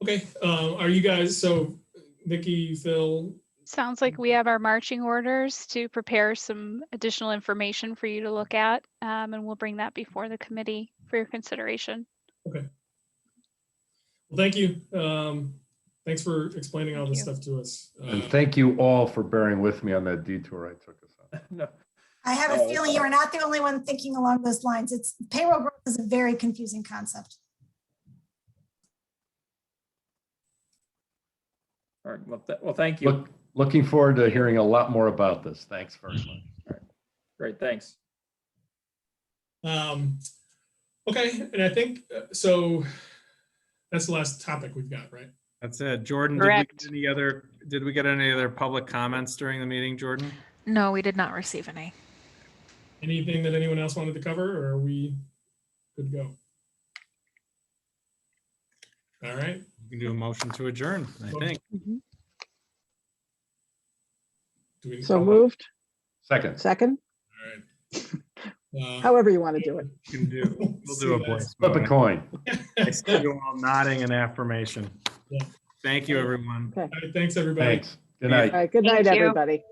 Okay, are you guys, so Vicki, Phil? Sounds like we have our marching orders to prepare some additional information for you to look at, and we'll bring that before the committee for your consideration. Okay. Well, thank you. Thanks for explaining all this stuff to us. And thank you all for bearing with me on that detour I took us on. No. I have a feeling you are not the only one thinking along those lines. Payroll growth is a very confusing concept. All right. Well, thank you. Looking forward to hearing a lot more about this. Thanks very much. All right. Great. Thanks. Okay, and I think so. That's the last topic we've got, right? That's it. Jordan, Correct. did we get any other public comments during the meeting, Jordan? No, we did not receive any. Anything that anyone else wanted to cover, or are we good to go? All right. We can do a motion to adjourn, I think. So moved. Second. All right. However you want to do it. We'll do a voice. Flip a coin. I see you all nodding in affirmation. Yeah. Thank you, everyone. Okay. All right, thanks, everybody. Thanks. Good night. All right. Good night, Thank you. everybody.